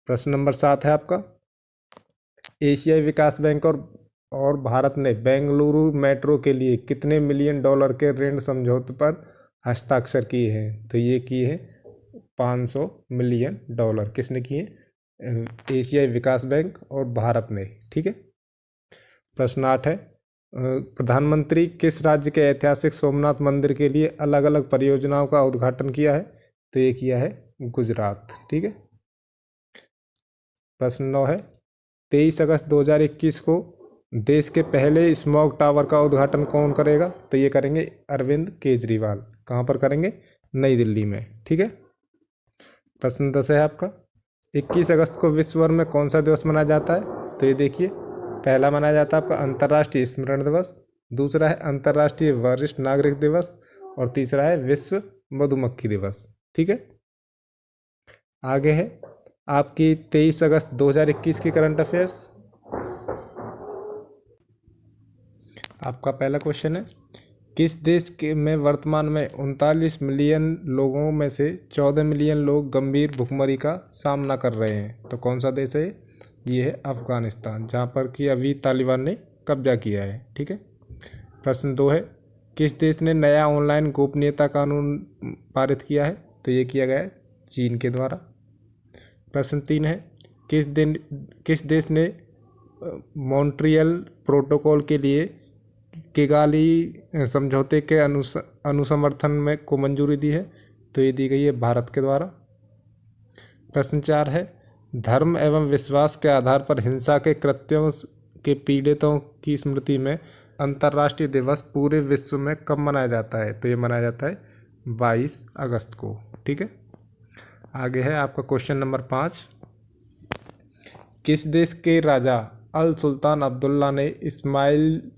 प्रश्न नंबर 7 है आपका, एशियाई विकास बैंक और भारत ने बेंगलुरु मेट्रो के लिए कितने मिलियन डॉलर के ऋण समझौते पर हस्ताक्षर किए हैं। तो ये किए हैं 500 मिलियन डॉलर। किसने किए? एशियाई विकास बैंक और भारत ने। ठीक है। प्रश्न 8 है, प्रधानमंत्री किस राज्य के ऐतिहासिक सोमनाथ मंदिर के लिए अलग अलग परियोजनाओं का उद्घाटन किया है। तो ये किया है गुजरात। ठीक है। प्रश्न 9 है, 23 अगस्त 2021 को देश के पहले स्मॉग टावर का उद्घाटन कौन करेगा। तो ये करेंगे अरविंद केजरीवाल। कहाँ पर करेंगे? नई दिल्ली में। ठीक है। प्रश्न 10 है आपका, 21 अगस्त को विश्व भर में कौन सा दिवस मनाया जाता है। तो ये देखिए, पहला मनाया जाता है आपका अंतर्राष्ट्रीय स्मरण दिवस, दूसरा है अंतर्राष्ट्रीय वरिष्ठ नागरिक दिवस और तीसरा है विश्व मधुमक्खी दिवस। ठीक है। आगे है आपकी 23 अगस्त 2021 की करंट अफेयर्स। आपका पहला क्वेश्चन है, किस देश के में वर्तमान में 39 मिलियन लोगों में से 14 मिलियन लोग गंभीर भुखमरी का सामना कर रहे हैं। तो कौन सा देश है? ये है अफगानिस्तान, जहाँ पर कि अभी तालिबान ने कब्जा किया है। ठीक है। प्रश्न 2 है, किस देश ने नया ऑनलाइन गोपनीयता कानून पारित किया है। तो ये किया गया है चीन के द्वारा। प्रश्न 3 है, किस देश ने मॉन्ट्रियल प्रोटोकॉल के लिए किगाली समझौते के अनुसमर्थन में को मंजूरी दी है। तो ये दी गई है भारत के द्वारा। प्रश्न 4 है, धर्म एवं विश्वास के आधार पर हिंसा के कृत्यों के पीड़ितों की स्मृति में अंतर्राष्ट्रीय दिवस पूरे विश्व में कब मनाया जाता है। तो ये मनाया जाता है 22 अगस्त को। ठीक है। आगे है आपका क्वेश्चन नंबर 5, किस देश के राजा अल सुल्तान अब्दुल्ला ने इस्माइल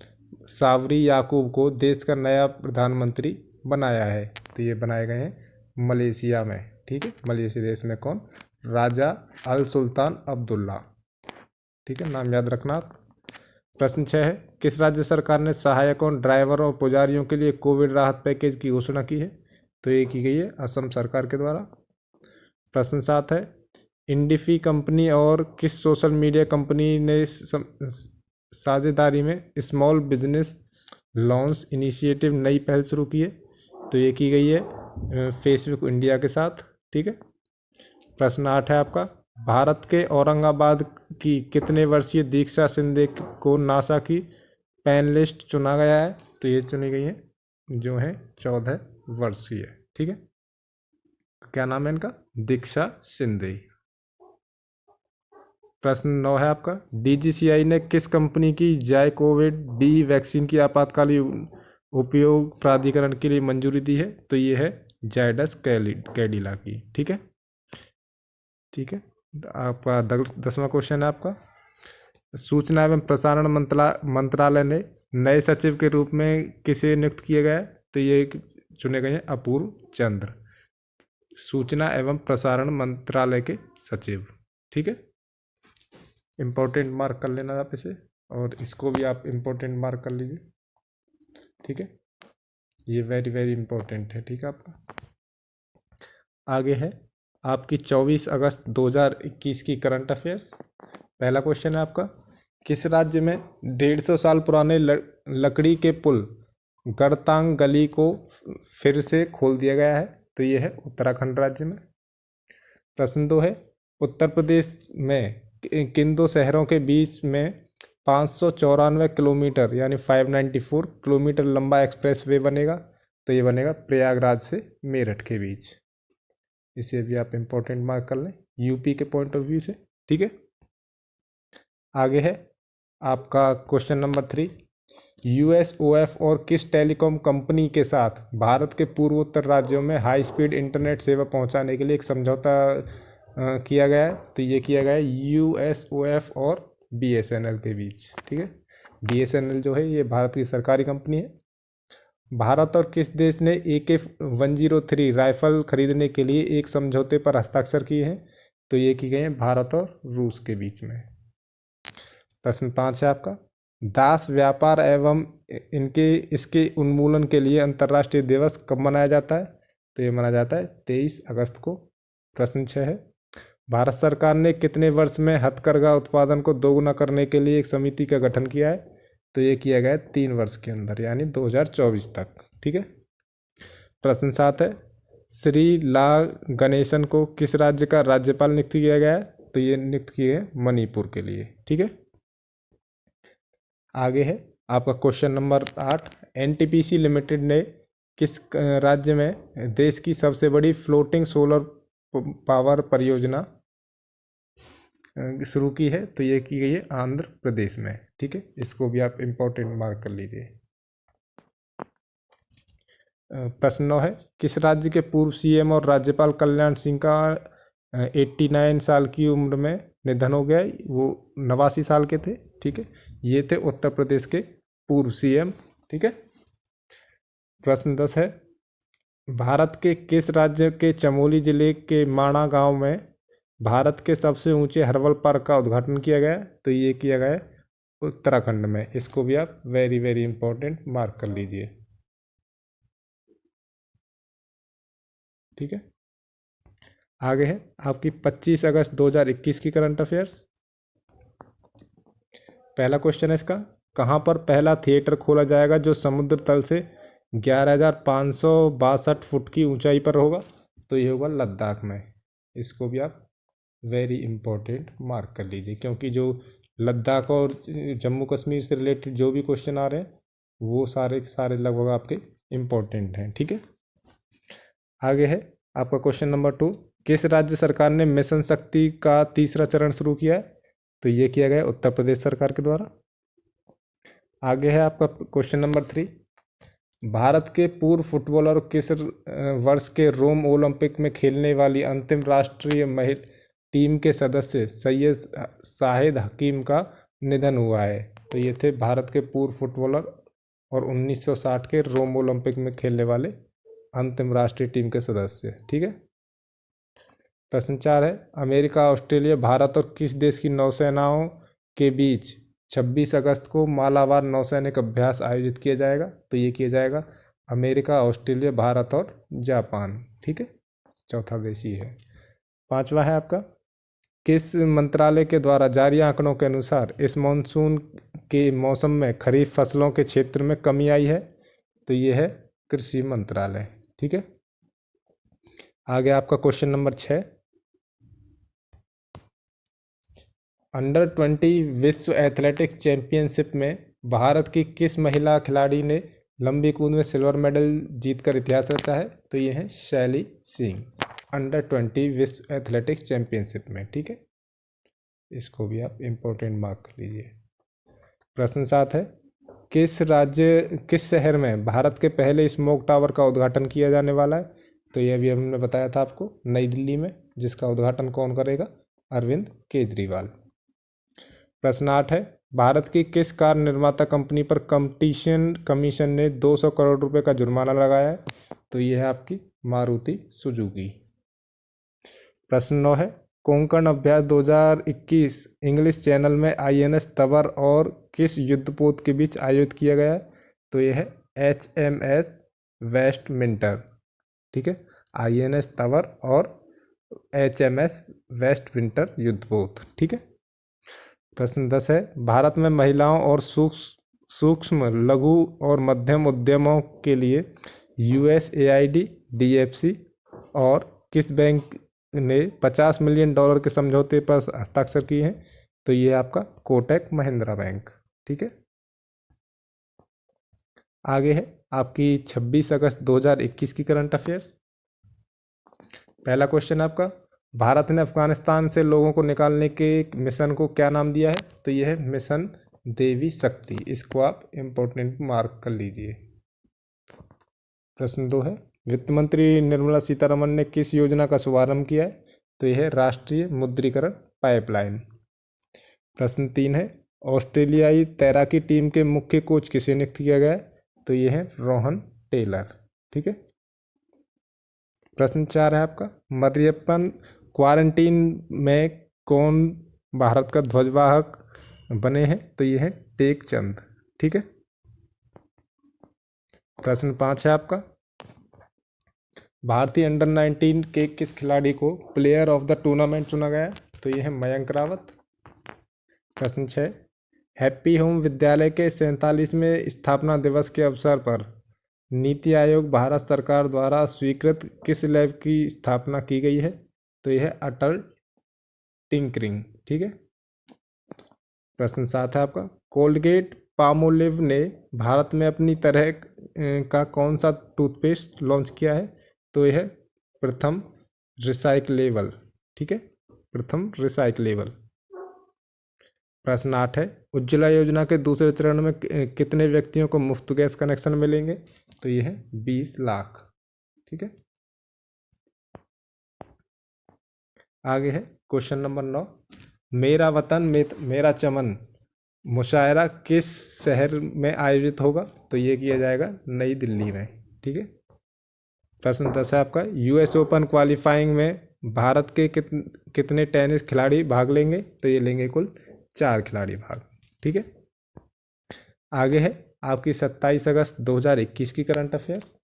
सावरी याकूब को देश का नया प्रधानमंत्री बनाया है। तो ये बनाए गए हैं मलेशिया में। ठीक है। मलेशिया देश में कौन? राजा अल सुल्तान अब्दुल्ला। ठीक है, नाम याद रखना। प्रश्न 6 है, किस राज्य सरकार ने सहायकों, ड्राइवरों और पुजारियों के लिए कोविड राहत पैकेज की घोषणा की है। तो ये की गई है असम सरकार के द्वारा। प्रश्न 7 है, इंडिफी कंपनी और किस सोशल मीडिया कंपनी ने साझेदारी में स्मॉल बिजनेस लोन्स इनिशिएटिव नई पहल शुरू की है। तो ये की गई है फेसबुक इंडिया के साथ। ठीक है। प्रश्न 8 है आपका, भारत के औरंगाबाद की कितने वर्षीय दीक्षा शिंदे को नासा की पैनलिस्ट चुना गया है। तो ये चुनी गई है जो है 14 वर्षीय। ठीक है। क्या नाम है इनका? दीक्षा शिंदे। प्रश्न 9 है आपका, डीजीसीआई ने किस कंपनी की जायकोविड डी वैक्सीन की आपातकालीन उपयोग प्राधिकरण के लिए मंजूरी दी है। तो ये है जायडस कैडिला की। ठीक है। ठीक है। आपका 10वां क्वेश्चन है आपका, सूचना एवं प्रसारण मंत्रालय ने नए सचिव के रूप में किसे नियुक्त किया गया है। तो ये चुने गए हैं अपूर्व चंद्र, सूचना एवं प्रसारण मंत्रालय के सचिव। ठीक है। इम्पोर्टेंट मार्क कर लेना आप इसे, और इसको भी आप इम्पोर्टेंट मार्क कर लीजिए। ठीक है, ये वेरी वेरी इंपॉर्टेंट है। ठीक है। आपका आगे है आपकी 24 अगस्त 2021 की करंट अफेयर्स। पहला क्वेश्चन है आपका, किस राज्य में 150 साल पुराने लकड़ी के पुल गढ़तांग गली को फिर से खोल दिया गया है। तो ये है उत्तराखंड राज्य में। प्रश्न 2 है, उत्तर प्रदेश में किन दो शहरों के बीच में 594 किलोमीटर यानी 594 किलोमीटर लंबा एक्सप्रेस वे बनेगा। तो ये बनेगा प्रयागराज से मेरठ के बीच। इसे भी आप इम्पोर्टेंट मार्क कर लें यूपी के पॉइंट ऑफ व्यू से। ठीक है। आगे है आपका क्वेश्चन नंबर 3, यूएसओएफ और किस टेलीकॉम कंपनी के साथ भारत के पूर्वोत्तर राज्यों में हाई स्पीड इंटरनेट सेवा पहुंचाने के लिए एक समझौता किया गया है। तो ये किया गया है यूएसओएफ और बीएसएनएल के बीच। ठीक है। बीएसएनएल जो है ये भारत की सरकारी कंपनी है। भारत और किस देश ने AK-103 राइफल खरीदने के लिए एक समझौते पर हस्ताक्षर किए हैं। तो ये की गए हैं भारत और रूस के बीच में। प्रश्न 5 है आपका, दास व्यापार एवं इसके उन्मूलन के लिए अंतर्राष्ट्रीय दिवस कब मनाया जाता है? तो ये मनाया जाता है 23 अगस्त को। प्रश्न 6 है, भारत सरकार ने कितने वर्ष में हथकरघा उत्पादन को दोगुना करने के लिए एक समिति का गठन किया है? तो ये किया गया है 3 वर्ष के अंदर, यानी 2024 तक। ठीक है। प्रश्न 7 है, श्री ला गणेशन को किस राज्य का राज्यपाल नियुक्त किया गया है? तो ये नियुक्त किए हैं मणिपुर के लिए। ठीक है। आगे है आपका क्वेश्चन नंबर 8, एनटीपीसी लिमिटेड ने किस राज्य में देश की सबसे बड़ी फ्लोटिंग सोलर पावर परियोजना शुरू की है? तो ये की गई है आंध्र प्रदेश में। ठीक है, इसको भी आप इम्पोर्टेंट मार्क कर लीजिए। प्रश्न 9 है, किस राज्य के पूर्व सीएम और राज्यपाल कल्याण सिंह का 89 साल की उम्र में निधन हो गया? वो 89 साल के थे। ठीक है, ये थे उत्तर प्रदेश के पूर्व सीएम। ठीक है। प्रश्न 10 है, भारत के किस राज्य के चमोली जिले के माणा गांव में भारत के सबसे ऊंचे हर्बल पार्क का उद्घाटन किया गया? तो ये किया गया है उत्तराखंड में। इसको भी आप वेरी वेरी इंपॉर्टेंट मार्क कर लीजिए। ठीक है। आगे है आपकी 25 अगस्त 2021 की करंट अफेयर्स। पहला क्वेश्चन है इसका, कहाँ पर पहला थिएटर खोला जाएगा जो समुद्र तल से 11,562 फुट की ऊंचाई पर होगा? तो ये होगा लद्दाख में। इसको भी आप वेरी इंपॉर्टेंट मार्क कर लीजिए, क्योंकि जो लद्दाख और जम्मू कश्मीर से रिलेटेड जो भी क्वेश्चन आ रहे हैं वो सारे सारे लगभग आपके इम्पोर्टेंट हैं। ठीक है। आगे है आपका क्वेश्चन नंबर 2, किस राज्य सरकार ने मिशन शक्ति का तीसरा चरण शुरू किया है? तो ये किया गया उत्तर प्रदेश सरकार के द्वारा। आगे है आपका क्वेश्चन नंबर 3, भारत के पूर्व फुटबॉलर किस वर्ष के रोम ओलंपिक में खेलने वाली अंतिम राष्ट्रीय महिला टीम के सदस्य सैयद शाहिद हकीम का निधन हुआ है? तो ये थे भारत के पूर्व फुटबॉलर और 1960 के रोम ओलंपिक में खेलने वाले अंतिम राष्ट्रीय टीम के सदस्य। ठीक है। प्रश्न 4 है, अमेरिका, ऑस्ट्रेलिया, भारत और किस देश की नौसेनाओं के बीच 26 अगस्त को मालाबार नौसैनिक अभ्यास आयोजित किया जाएगा? तो ये किया जाएगा अमेरिका, ऑस्ट्रेलिया, भारत और जापान। ठीक है, चौथा देश ही है। 5वां है आपका, किस मंत्रालय के द्वारा जारी आंकड़ों के अनुसार इस मानसून के मौसम में खरीफ फसलों के क्षेत्र में कमी आई है? तो ये है कृषि मंत्रालय। ठीक है। आगे आपका क्वेश्चन नंबर 6, अंडर 20 विश्व एथलेटिक्स चैंपियनशिप में भारत की किस महिला खिलाड़ी ने लंबी कूद में सिल्वर मेडल जीतकर इतिहास रचा है? तो ये है शैली सिंह, अंडर 20 विश्व एथलेटिक्स चैंपियनशिप में। ठीक है, इसको भी आप इम्पोर्टेंट मार्क कर लीजिए। प्रश्न 7 है, किस शहर में भारत के पहले स्मोक टावर का उद्घाटन किया जाने वाला है? तो ये भी हमने बताया था आपको, नई दिल्ली में, जिसका उद्घाटन कौन करेगा? अरविंद केजरीवाल। प्रश्न 8 है, भारत की किस कार निर्माता कंपनी पर कंपटीशन कमीशन ने 200 करोड़ रुपए का जुर्माना लगाया है? तो ये है आपकी मारुति सुजुकी। प्रश्न 9 है, कोंकण अभ्यास 2021 इंग्लिश चैनल में आईएनएस तवर और किस युद्धपोत के बीच आयोजित किया गया है? तो ये है HMS वेस्टमिंटर। ठीक है, आईएनएस तवर और HMS वेस्टमिंटर युद्धपोत। ठीक है। प्रश्न 10 है, भारत में महिलाओं और सूक्ष्म लघु और मध्यम उद्यमों के लिए USAID DFC और किस बैंक ने $50 मिलियन के समझौते पर हस्ताक्षर किए हैं? तो ये आपका कोटक महिंद्रा बैंक। ठीक है। आगे है आपकी 26 अगस्त 2021 की करंट अफेयर्स। पहला क्वेश्चन आपका, भारत ने अफगानिस्तान से लोगों को निकालने के मिशन को क्या नाम दिया है? तो यह है मिशन देवी शक्ति। इसको आप इम्पोर्टेंट मार्क कर लीजिए। प्रश्न 2 है, वित्त मंत्री निर्मला सीतारमण ने किस योजना का शुभारंभ किया है? तो यह है राष्ट्रीय मुद्रीकरण पाइपलाइन। प्रश्न 3 है, ऑस्ट्रेलियाई तैराकी टीम के मुख्य कोच किसे नियुक्त किया गया है? तो यह है रोहन टेलर। ठीक है। प्रश्न 4 है आपका, मरियप्पन क्वारंटीन में कौन भारत का ध्वजवाहक बने हैं, तो ये है टेक चंद। ठीक है। प्रश्न 5 है आपका, भारतीय अंडर 19 के किस खिलाड़ी को प्लेयर ऑफ द टूर्नामेंट चुना गया? तो ये है मयंक रावत। प्रश्न 6, हैप्पी होम विद्यालय के 47वें स्थापना दिवस के अवसर पर नीति आयोग भारत सरकार द्वारा स्वीकृत किस लैब की स्थापना की गई है? तो यह है अटल टिंकरिंग। ठीक है। प्रश्न 7 है आपका, कोलगेट पामोलिव ने भारत में अपनी तरह का कौन सा टूथपेस्ट लॉन्च किया है? तो यह है प्रथम रिसाइक्लेबल। ठीक है, प्रथम रिसाइक्लेबल। प्रश्न 8 है, उज्ज्वला योजना के दूसरे चरण में कितने व्यक्तियों को मुफ्त गैस कनेक्शन मिलेंगे? तो यह है 20 लाख। ठीक है। आगे है क्वेश्चन नंबर 9, मेरा वतन मेरा चमन मुशायरा किस शहर में आयोजित होगा? तो ये किया जाएगा नई दिल्ली में। ठीक है। प्रश्न 10 है आपका, यूएस ओपन क्वालिफाइंग में भारत के कितने टेनिस खिलाड़ी भाग लेंगे? तो ये लेंगे कुल 4 खिलाड़ी भाग। ठीक है। आगे है आपकी 27 अगस्त 2021 की करंट अफेयर्स।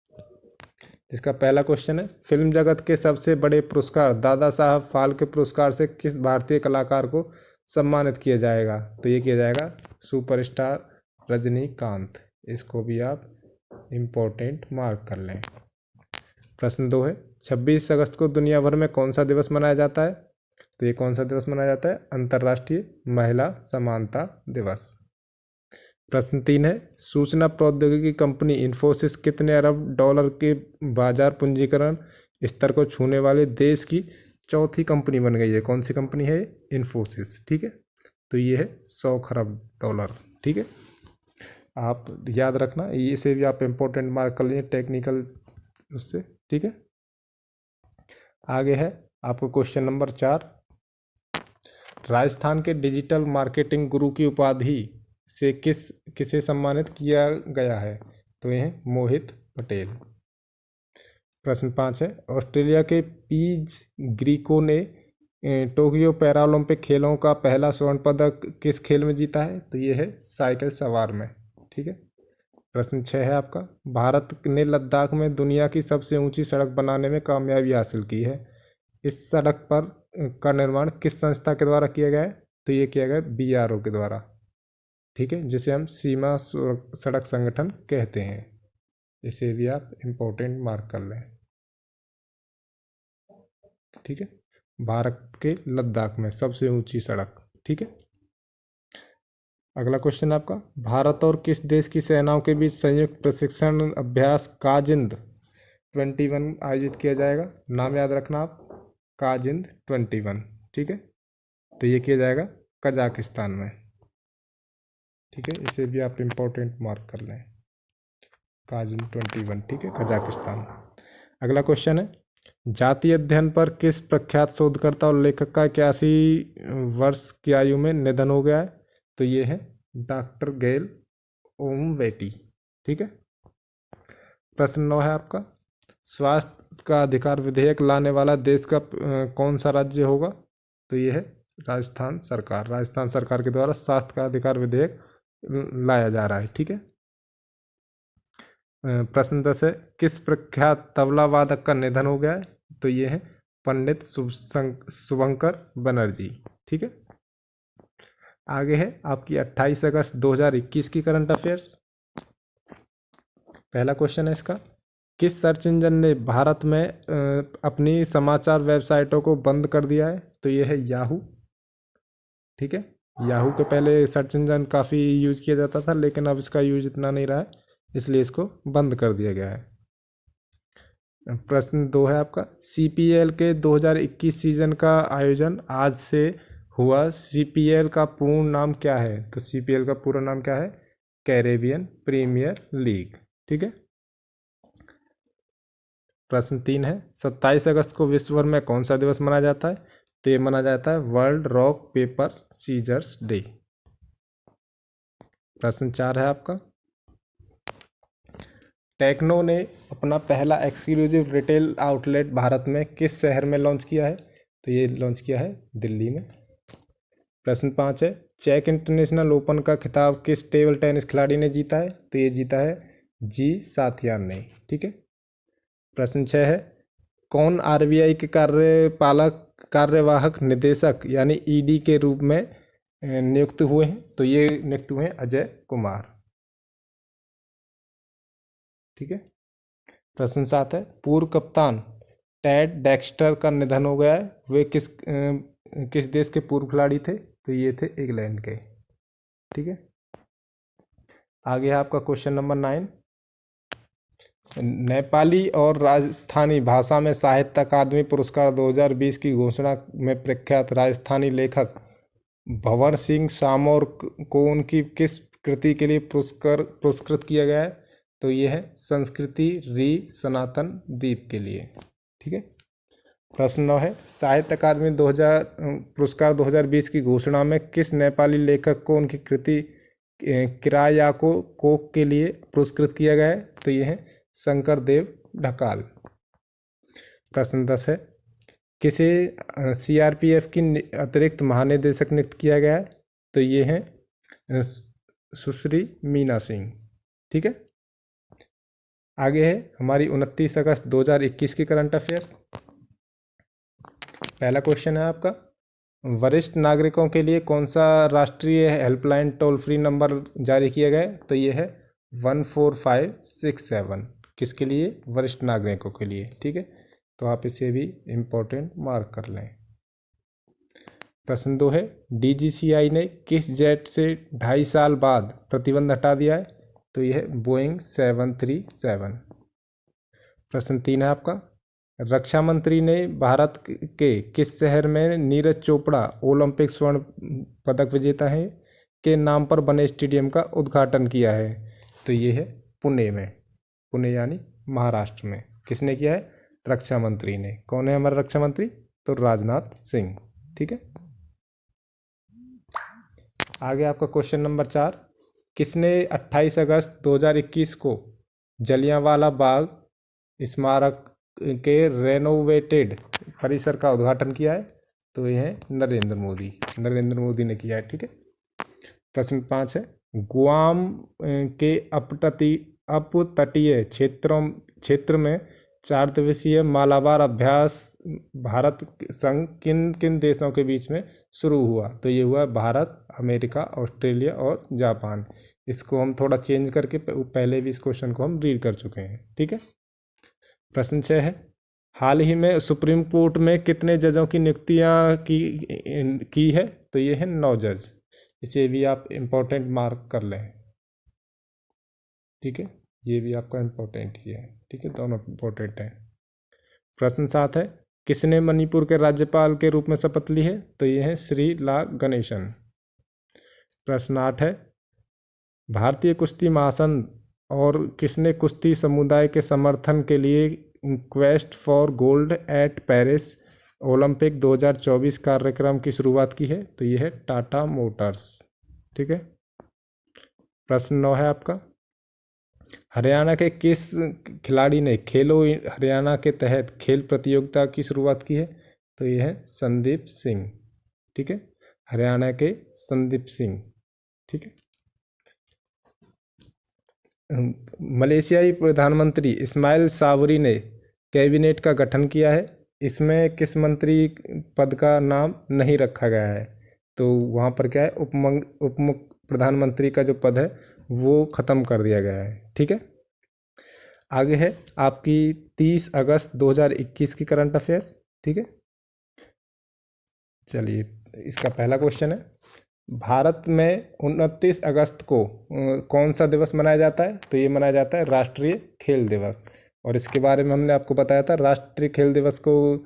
इसका पहला क्वेश्चन है, फिल्म जगत के सबसे बड़े पुरस्कार दादा साहब फाल्के पुरस्कार से किस भारतीय कलाकार को सम्मानित किया जाएगा? तो ये किया जाएगा सुपरस्टार रजनीकांत। इसको भी आप इम्पोर्टेंट मार्क कर लें। प्रश्न 2 है, 26 अगस्त को दुनिया भर में कौन सा दिवस मनाया जाता है? तो ये कौन सा दिवस मनाया जाता है? अंतर्राष्ट्रीय महिला समानता दिवस। प्रश्न 3 है, सूचना प्रौद्योगिकी कंपनी इन्फोसिस कितने अरब डॉलर के बाजार पूंजीकरण स्तर को छूने वाले देश की चौथी कंपनी बन गई है? कौन सी कंपनी है? इन्फोसिस। ठीक है। तो ये है 100 खरब डॉलर। ठीक है, आप याद रखना, इसे भी आप इम्पोर्टेंट मार्क कर लीजिए टेक्निकल उससे। ठीक है। आगे है आपको क्वेश्चन नंबर 4, राजस्थान के डिजिटल मार्केटिंग गुरु की उपाधि से किसे सम्मानित किया गया है? तो ये है मोहित पटेल। प्रश्न 5 है, ऑस्ट्रेलिया के पीज ग्रीको ने टोक्यो पैरालंपिक खेलों का पहला स्वर्ण पदक किस खेल में जीता है? तो ये है साइकिल सवार में। ठीक है। प्रश्न 6 है आपका, भारत ने लद्दाख में दुनिया की सबसे ऊंची सड़क बनाने में कामयाबी हासिल की है। इस सड़क पर का निर्माण किस संस्था के द्वारा किया गया है? तो ये किया गया बीआरओ के द्वारा। ठीक है, जिसे हम सीमा सड़क संगठन कहते हैं। इसे भी आप इम्पोर्टेंट मार्क कर लें। ठीक है, भारत के लद्दाख में सबसे ऊंची सड़क। ठीक है। अगला क्वेश्चन आपका, भारत और किस देश की सेनाओं के बीच संयुक्त प्रशिक्षण अभ्यास काजिंद 21 आयोजित किया जाएगा? नाम याद रखना आप, काजिंद 21। ठीक है। तो ये किया जाएगा कजाकिस्तान में। ठीक है, इसे भी आप इम्पोर्टेंट मार्क कर लें, काजिंद 21। ठीक है, कजाकिस्तान। अगला क्वेश्चन है, जातीय अध्ययन पर किस प्रख्यात शोधकर्ता और लेखक का 81 वर्ष की आयु में निधन हो गया है? तो ये है डॉक्टर गेल ओमवेटी। ठीक है। प्रश्न 9 है आपका, स्वास्थ्य का अधिकार विधेयक लाने वाला देश का कौन सा राज्य होगा? तो ये है राजस्थान सरकार। राजस्थान सरकार के द्वारा स्वास्थ्य का अधिकार विधेयक लाया जा रहा है। ठीक है। प्रश्न 10 है, किस प्रख्यात तबला वादक का निधन हो गया है? तो ये है पंडित शुभंकर बनर्जी। ठीक है। आगे है आपकी 28 अगस्त 2021 की करंट अफेयर्स। पहला क्वेश्चन है इसका, किस सर्च इंजन ने भारत में अपनी समाचार वेबसाइटों को बंद कर दिया है? तो ये है याहू। ठीक है, याहू के पहले सर्च इंजन काफ़ी यूज किया जाता था, लेकिन अब इसका यूज इतना नहीं रहा है, इसलिए इसको बंद कर दिया गया है। प्रश्न 2 है आपका, सीपीएल के 2021 सीजन का आयोजन आज से हुआ। सीपीएल का पूर्ण नाम क्या है? तो सीपीएल का पूरा नाम क्या है? Caribbean Premier League. ठीक है। प्रश्न 3 है, 27 अगस्त को विश्व भर में कौन सा दिवस मनाया जाता है? तो ये मनाया जाता है world rock paper scissors day. प्रश्न 4 है आपका, टेक्नो ने अपना पहला एक्सक्लूसिव रिटेल आउटलेट भारत में किस शहर में लॉन्च किया है? तो ये लॉन्च किया है दिल्ली में। प्रश्न 5 है, चेक इंटरनेशनल ओपन का खिताब किस टेबल टेनिस खिलाड़ी ने जीता है? तो ये जीता है जी साथियान ने। ठीक है। प्रश्न 6 है, कौन आरबीआई के कार्यवाहक निदेशक यानी ईडी के रूप में नियुक्त हुए हैं? तो ये नियुक्त हुए हैं अजय कुमार। ठीक है। प्रश्न 7 है, पूर्व कप्तान टेड डेक्स्टर का निधन हो गया है, वे किस देश के पूर्व खिलाड़ी थे? तो ये थे इंग्लैंड के। ठीक है। आगे है आपका क्वेश्चन नंबर 9, नेपाली और राजस्थानी भाषा में साहित्य अकादमी पुरस्कार 2020 की घोषणा में प्रख्यात राजस्थानी लेखक भंवर सिंह सामोर को उनकी किस कृति के लिए पुरस्कृत किया गया है? तो ये है संस्कृति री सनातन द्वीप के लिए। ठीक है। प्रश्न 9 है, साहित्य अकादमी 2000 पुरस्कार 2020 की घोषणा में किस नेपाली लेखक को उनकी कृति किरायाको कोक के लिए पुरस्कृत किया गया है? तो ये है शंकरदेव ढकाल। प्रश्न 10 है, किसे सीआरपीएफ की अतिरिक्त महानिदेशक नियुक्त किया गया है? तो ये है सुश्री मीना सिंह। ठीक है। आगे है हमारी 29 अगस्त 2021 की करंट अफेयर्स। पहला क्वेश्चन है आपका, वरिष्ठ नागरिकों के लिए कौन सा राष्ट्रीय हेल्पलाइन टोल फ्री नंबर जारी किया गया है? तो ये है 14567। किसके लिए? वरिष्ठ नागरिकों के लिए। ठीक है। तो आप इसे भी इम्पोर्टेंट मार्क कर लें। प्रश्न 2 है, डीजीसीआई ने किस जेट से 2.5 साल बाद प्रतिबंध हटा दिया है? तो यह है बोइंग 737। प्रश्न 3 है आपका, रक्षा मंत्री ने भारत के किस शहर में नीरज चोपड़ा ओलंपिक स्वर्ण पदक विजेता है के नाम पर बने स्टेडियम का उद्घाटन किया है? तो ये है पुणे में। पुणे यानी महाराष्ट्र में। किसने किया है? रक्षा मंत्री ने। कौन है हमारा रक्षा मंत्री? तो राजनाथ सिंह। ठीक है। आगे आपका क्वेश्चन नंबर 4, किसने 28 अगस्त 2021 को जलियांवाला बाग स्मारक के रेनोवेटेड परिसर का उद्घाटन किया है? तो यह है नरेंद्र मोदी। नरेंद्र मोदी ने किया है। ठीक है। प्रश्न 5 है, गुआम के अपतटीय क्षेत्र में 4 दिवसीय मालाबार अभ्यास भारत संग किन किन देशों के बीच में शुरू हुआ? तो ये हुआ भारत, अमेरिका, ऑस्ट्रेलिया और जापान। इसको हम थोड़ा चेंज करके पहले भी इस क्वेश्चन को हम रीड कर चुके हैं। ठीक है। प्रश्न 6 है, हाल ही में सुप्रीम कोर्ट में कितने जजों की नियुक्तियां की है? तो ये है 9 जज। इसे भी आप इम्पोर्टेंट मार्क कर लें। ठीक है। ये भी आपका इम्पोर्टेंट ही है। ठीक है। दोनों इम्पोर्टेंट है। प्रश्न 7 है, किसने मणिपुर के राज्यपाल के रूप में शपथ ली है? तो ये है श्री ला गणेशन। प्रश्न 8 है, भारतीय कुश्ती महासंघ और किसने कुश्ती समुदाय के समर्थन के लिए quest for gold eight Paris Olympic 2024 कार्यक्रम की शुरुआत की है? तो यह है टाटा मोटर्स। ठीक है। प्रश्न 9 है आपका, हरियाणा के किस खिलाड़ी ने खेलो हरियाणा के तहत खेल प्रतियोगिता की शुरुआत की है? तो यह है संदीप सिंह। ठीक है। हरियाणा के संदीप सिंह। ठीक है। मलेशियाई प्रधानमंत्री इस्माइल साबरी ने कैबिनेट का गठन किया है। इसमें किस मंत्री पद का नाम नहीं रखा गया है? तो वहाँ पर क्या है, उप प्रधानमंत्री का जो पद है वो ख़त्म कर दिया गया है। ठीक है। आगे है आपकी 30 अगस्त 2021 की करंट अफेयर्स। ठीक है। चलिए, इसका पहला क्वेश्चन है, भारत में 29 अगस्त को कौन सा दिवस मनाया जाता है? तो ये मनाया जाता है राष्ट्रीय खेल दिवस। और इसके बारे में हमने आपको बताया था राष्ट्रीय खेल दिवस को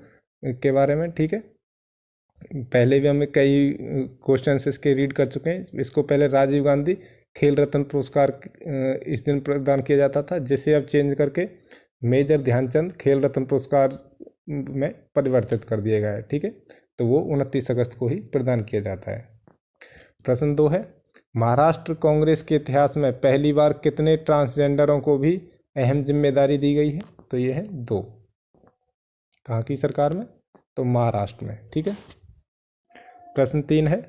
के बारे में। ठीक है। पहले भी हमें कई क्वेश्चन इसके रीड कर चुके हैं। इसको पहले राजीव गांधी खेल रत्न पुरस्कार इस दिन प्रदान किया जाता था, जिसे अब चेंज करके मेजर ध्यानचंद खेल रत्न पुरस्कार में परिवर्तित कर दिया गया है। ठीक है। तो वो 29 अगस्त को ही प्रदान किया जाता है। प्रश्न 2 है, महाराष्ट्र कांग्रेस के इतिहास में पहली बार कितने ट्रांसजेंडरों को भी अहम जिम्मेदारी दी गई है? तो ये है 2। कहाँ की सरकार में? तो महाराष्ट्र में। ठीक है। प्रश्न 3 है,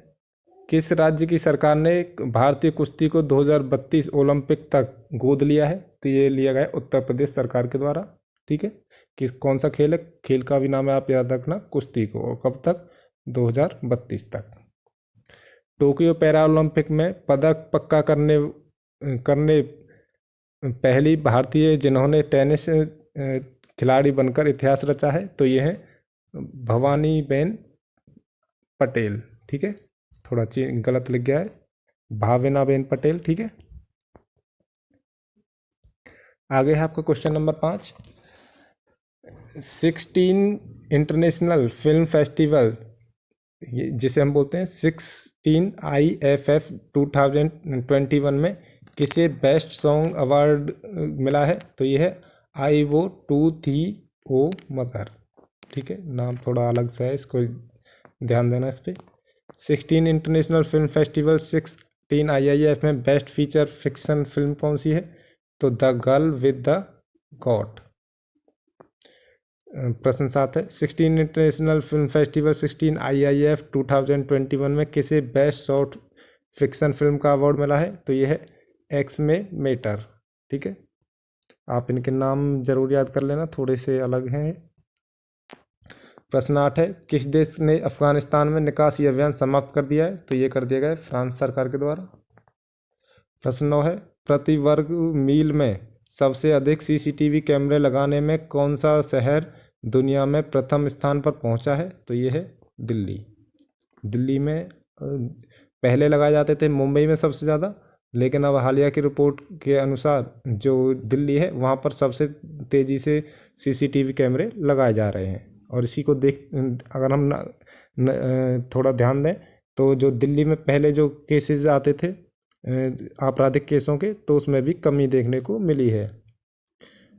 किस राज्य की सरकार ने भारतीय कुश्ती को 2032 ओलंपिक तक गोद लिया है? तो ये लिया गया है उत्तर प्रदेश सरकार के द्वारा। ठीक है, किस कौन सा खेल है? खेल का भी नाम है, आप याद रखना, कुश्ती को। और कब तक? 2032 तक। टोक्यो पैरा ओलंपिक में पदक पक्का करने करने पहली भारतीय जिन्होंने टेनिस खिलाड़ी बनकर इतिहास रचा है, तो ये है भवानी बेन पटेल। ठीक है, थोड़ा गलत लिख गया है, भावना बेन पटेल। ठीक है, आगे है आपका question number 5। 16 international film festival, जिसे हम बोलते हैं 16 IFF 2021 में किसे बेस्ट सॉन्ग अवार्ड मिला है? तो ये है आई वो टू थी ओ मदर। ठीक है, नाम थोड़ा अलग सा है, इसको ध्यान देना इस पर। 16 इंटरनेशनल फिल्म फेस्टिवल 16 IIF में बेस्ट फीचर फिक्शन फिल्म कौन सी है? तो the girl with the God. प्रश्न 7 है, 16 इंटरनेशनल फिल्म फेस्टिवल 16 IIF 2021 में किसे बेस्ट शॉर्ट फिक्शन फिल्म का अवार्ड मिला है? तो ये है एक्स में मेटर। ठीक है, आप इनके नाम जरूर याद कर लेना, थोड़े से अलग हैं। प्रश्न 8 है, किस देश ने अफगानिस्तान में निकासी अभियान समाप्त कर दिया है? तो ये कर दिया गया है फ्रांस सरकार के द्वारा। प्रश्न 9 है, प्रति वर्ग मील में सबसे अधिक CCTV कैमरे लगाने में कौन सा शहर दुनिया में प्रथम स्थान पर पहुंचा है? तो ये है दिल्ली। दिल्ली में पहले लगाए जाते थे मुंबई में सबसे ज़्यादा, लेकिन अब हालिया की रिपोर्ट के अनुसार जो दिल्ली है वहाँ पर सबसे तेज़ी से CCTV कैमरे लगाए जा रहे हैं। और इसी को देख अगर हम थोड़ा ध्यान दें तो जो दिल्ली में पहले जो केसेस आते थे आपराधिक केसों के, तो उसमें भी कमी देखने को मिली है।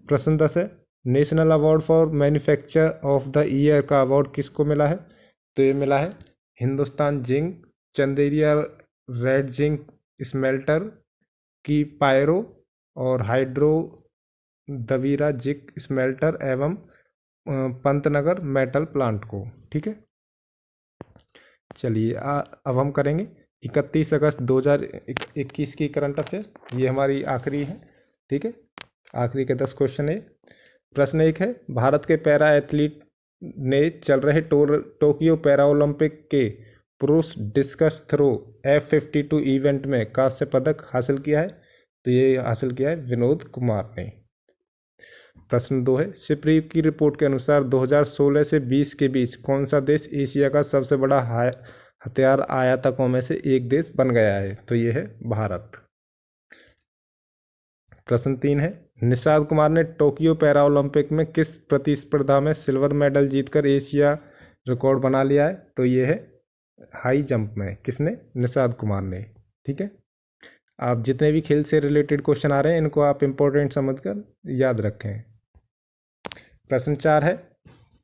प्रश्न 10 है, national award for manufacture of the year का अवार्ड किसको मिला है? तो ये मिला है Hindustan zinc, Chanderiya lead zinc smelter की पायरो और हाइड्रो दवीरा जिंक स्मेल्टर एवं पंतनगर मेटल प्लांट को। ठीक है, चलिए अब हम करेंगे 31 अगस्त 2021 की करंट अफेयर। ये हमारी आखिरी है। ठीक है, आखिरी के 10 क्वेश्चन है। प्रश्न 1 है, भारत के पैरा एथलीट ने चल रहे टोक्यो पैरा ओलंपिक के पुरुष डिस्कस थ्रो F52 इवेंट में कांस्य पदक हासिल किया है? तो ये हासिल किया है विनोद कुमार ने। प्रश्न 2 है, सिप्री की रिपोर्ट के अनुसार 2016 से 20 के बीच कौन सा देश एशिया का सबसे बड़ा हथियार आयातकों में से एक देश बन गया है? तो ये है भारत। प्रश्न 3 है, निषाद कुमार ने टोक्यो पैरा ओलंपिक में किस प्रतिस्पर्धा में सिल्वर मेडल जीतकर एशिया रिकॉर्ड बना लिया है? तो ये है हाई जंप में। किसने? निषाद कुमार ने। ठीक है, आप जितने भी खेल से रिलेटेड क्वेश्चन आ रहे हैं इनको आप इम्पोर्टेंट समझकर याद रखें। प्रश्न 4 है,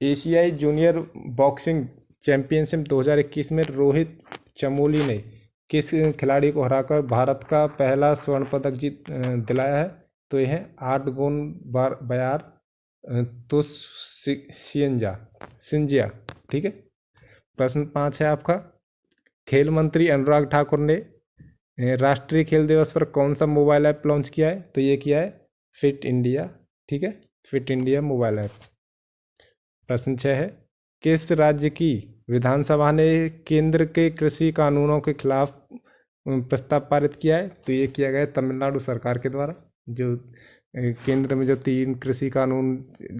एशियाई जूनियर बॉक्सिंग चैंपियनशिप 2021 में रोहित चमोली ने किस खिलाड़ी को हराकर भारत का पहला स्वर्ण पदक दिलाया है? तो यह है 8 गुण बयार तो सिंजिया। ठीक है, प्रश्न 5 है आपका, खेल मंत्री अनुराग ठाकुर ने राष्ट्रीय खेल दिवस पर कौन सा मोबाइल ऐप लॉन्च किया है? तो ये किया है फिट इंडिया। ठीक है, फिट इंडिया मोबाइल ऐप। प्रश्न 6 है, किस राज्य की विधानसभा ने केंद्र के कृषि कानूनों के खिलाफ प्रस्ताव पारित किया है? तो ये किया गया तमिलनाडु सरकार के द्वारा। जो केंद्र में जो 3 कृषि कानून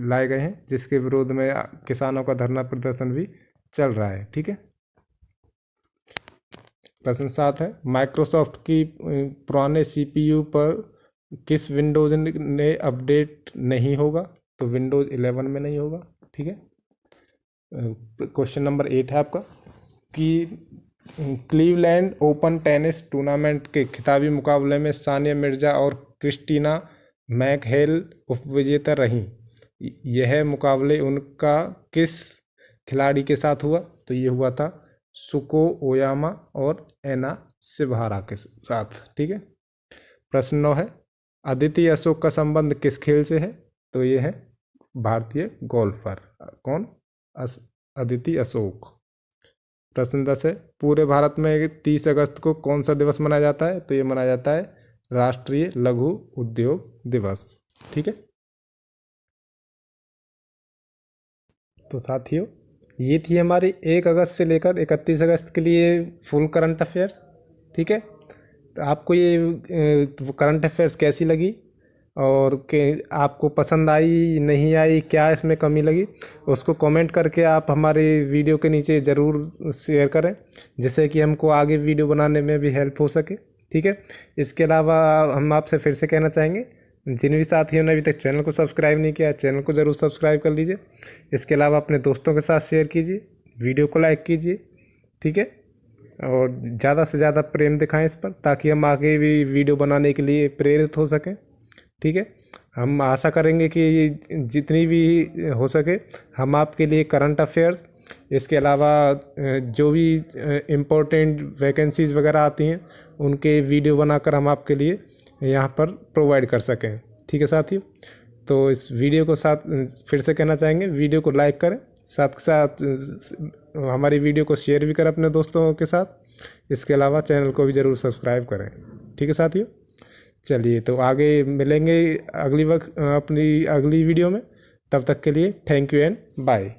लाए गए हैं जिसके विरोध में किसानों का धरना प्रदर्शन भी चल रहा है। ठीक है, प्रश्न 7 है, माइक्रोसॉफ्ट की पुराने CPU पर किस विंडोज ने अपडेट नहीं होगा? तो विंडोज 11 में नहीं होगा। ठीक है, क्वेश्चन नंबर 8 है आपका कि क्लीवलैंड ओपन टेनिस टूर्नामेंट के खिताबी मुकाबले में सानिया मिर्जा और क्रिस्टीना मैकहेल उपविजेता रहीं। यह मुकाबले उनका किस खिलाड़ी के साथ हुआ? तो ये हुआ था सुको ओयामा और एना सिभारा के साथ। ठीक है, प्रश्न 9 है, अदिति अशोक का संबंध किस खेल से है? तो ये है भारतीय गोल्फर। कौन? अदिति अशोक। प्रश्न 10 है, पूरे भारत में 30 अगस्त को कौन सा दिवस मनाया जाता है? तो ये मनाया जाता है राष्ट्रीय लघु उद्योग दिवस। ठीक है, तो साथियों ये थी हमारी 1 अगस्त से लेकर 31 अगस्त के लिए फुल करंट अफेयर्स। ठीक है, तो आपको ये करंट अफेयर्स कैसी लगी और के आपको पसंद आई नहीं आई, क्या इसमें कमी लगी, उसको कमेंट करके आप हमारे वीडियो के नीचे ज़रूर शेयर करें, जिससे कि हमको आगे वीडियो बनाने में भी हेल्प हो सके। ठीक है, इसके अलावा हम आपसे फिर से कहना चाहेंगे, जिन भी साथियों ने अभी तक चैनल को सब्सक्राइब नहीं किया, चैनल को ज़रूर सब्सक्राइब कर लीजिए। इसके अलावा अपने दोस्तों के साथ शेयर कीजिए, वीडियो को लाइक कीजिए। ठीक है, और ज़्यादा से ज़्यादा प्रेम दिखाएं इस पर, ताकि हम आगे भी वीडियो बनाने के लिए प्रेरित हो सकें। ठीक है, हम आशा करेंगे कि जितनी भी हो सके हम आपके लिए करंट अफेयर्स, इसके अलावा जो भी इम्पोर्टेंट वैकेंसीज़ वगैरह आती हैं उनके वीडियो बनाकर हम आपके लिए यहाँ पर प्रोवाइड कर सकें। ठीक है साथियों, तो इस वीडियो को साथ फिर से कहना चाहेंगे, वीडियो को लाइक करें, साथ के साथ हमारी वीडियो को शेयर भी करें अपने दोस्तों के साथ। इसके अलावा चैनल को भी ज़रूर सब्सक्राइब करें। ठीक है साथियों, चलिए तो आगे मिलेंगे अगली वक्त अपनी अगली वीडियो में। तब तक के लिए थैंक यू एंड बाय।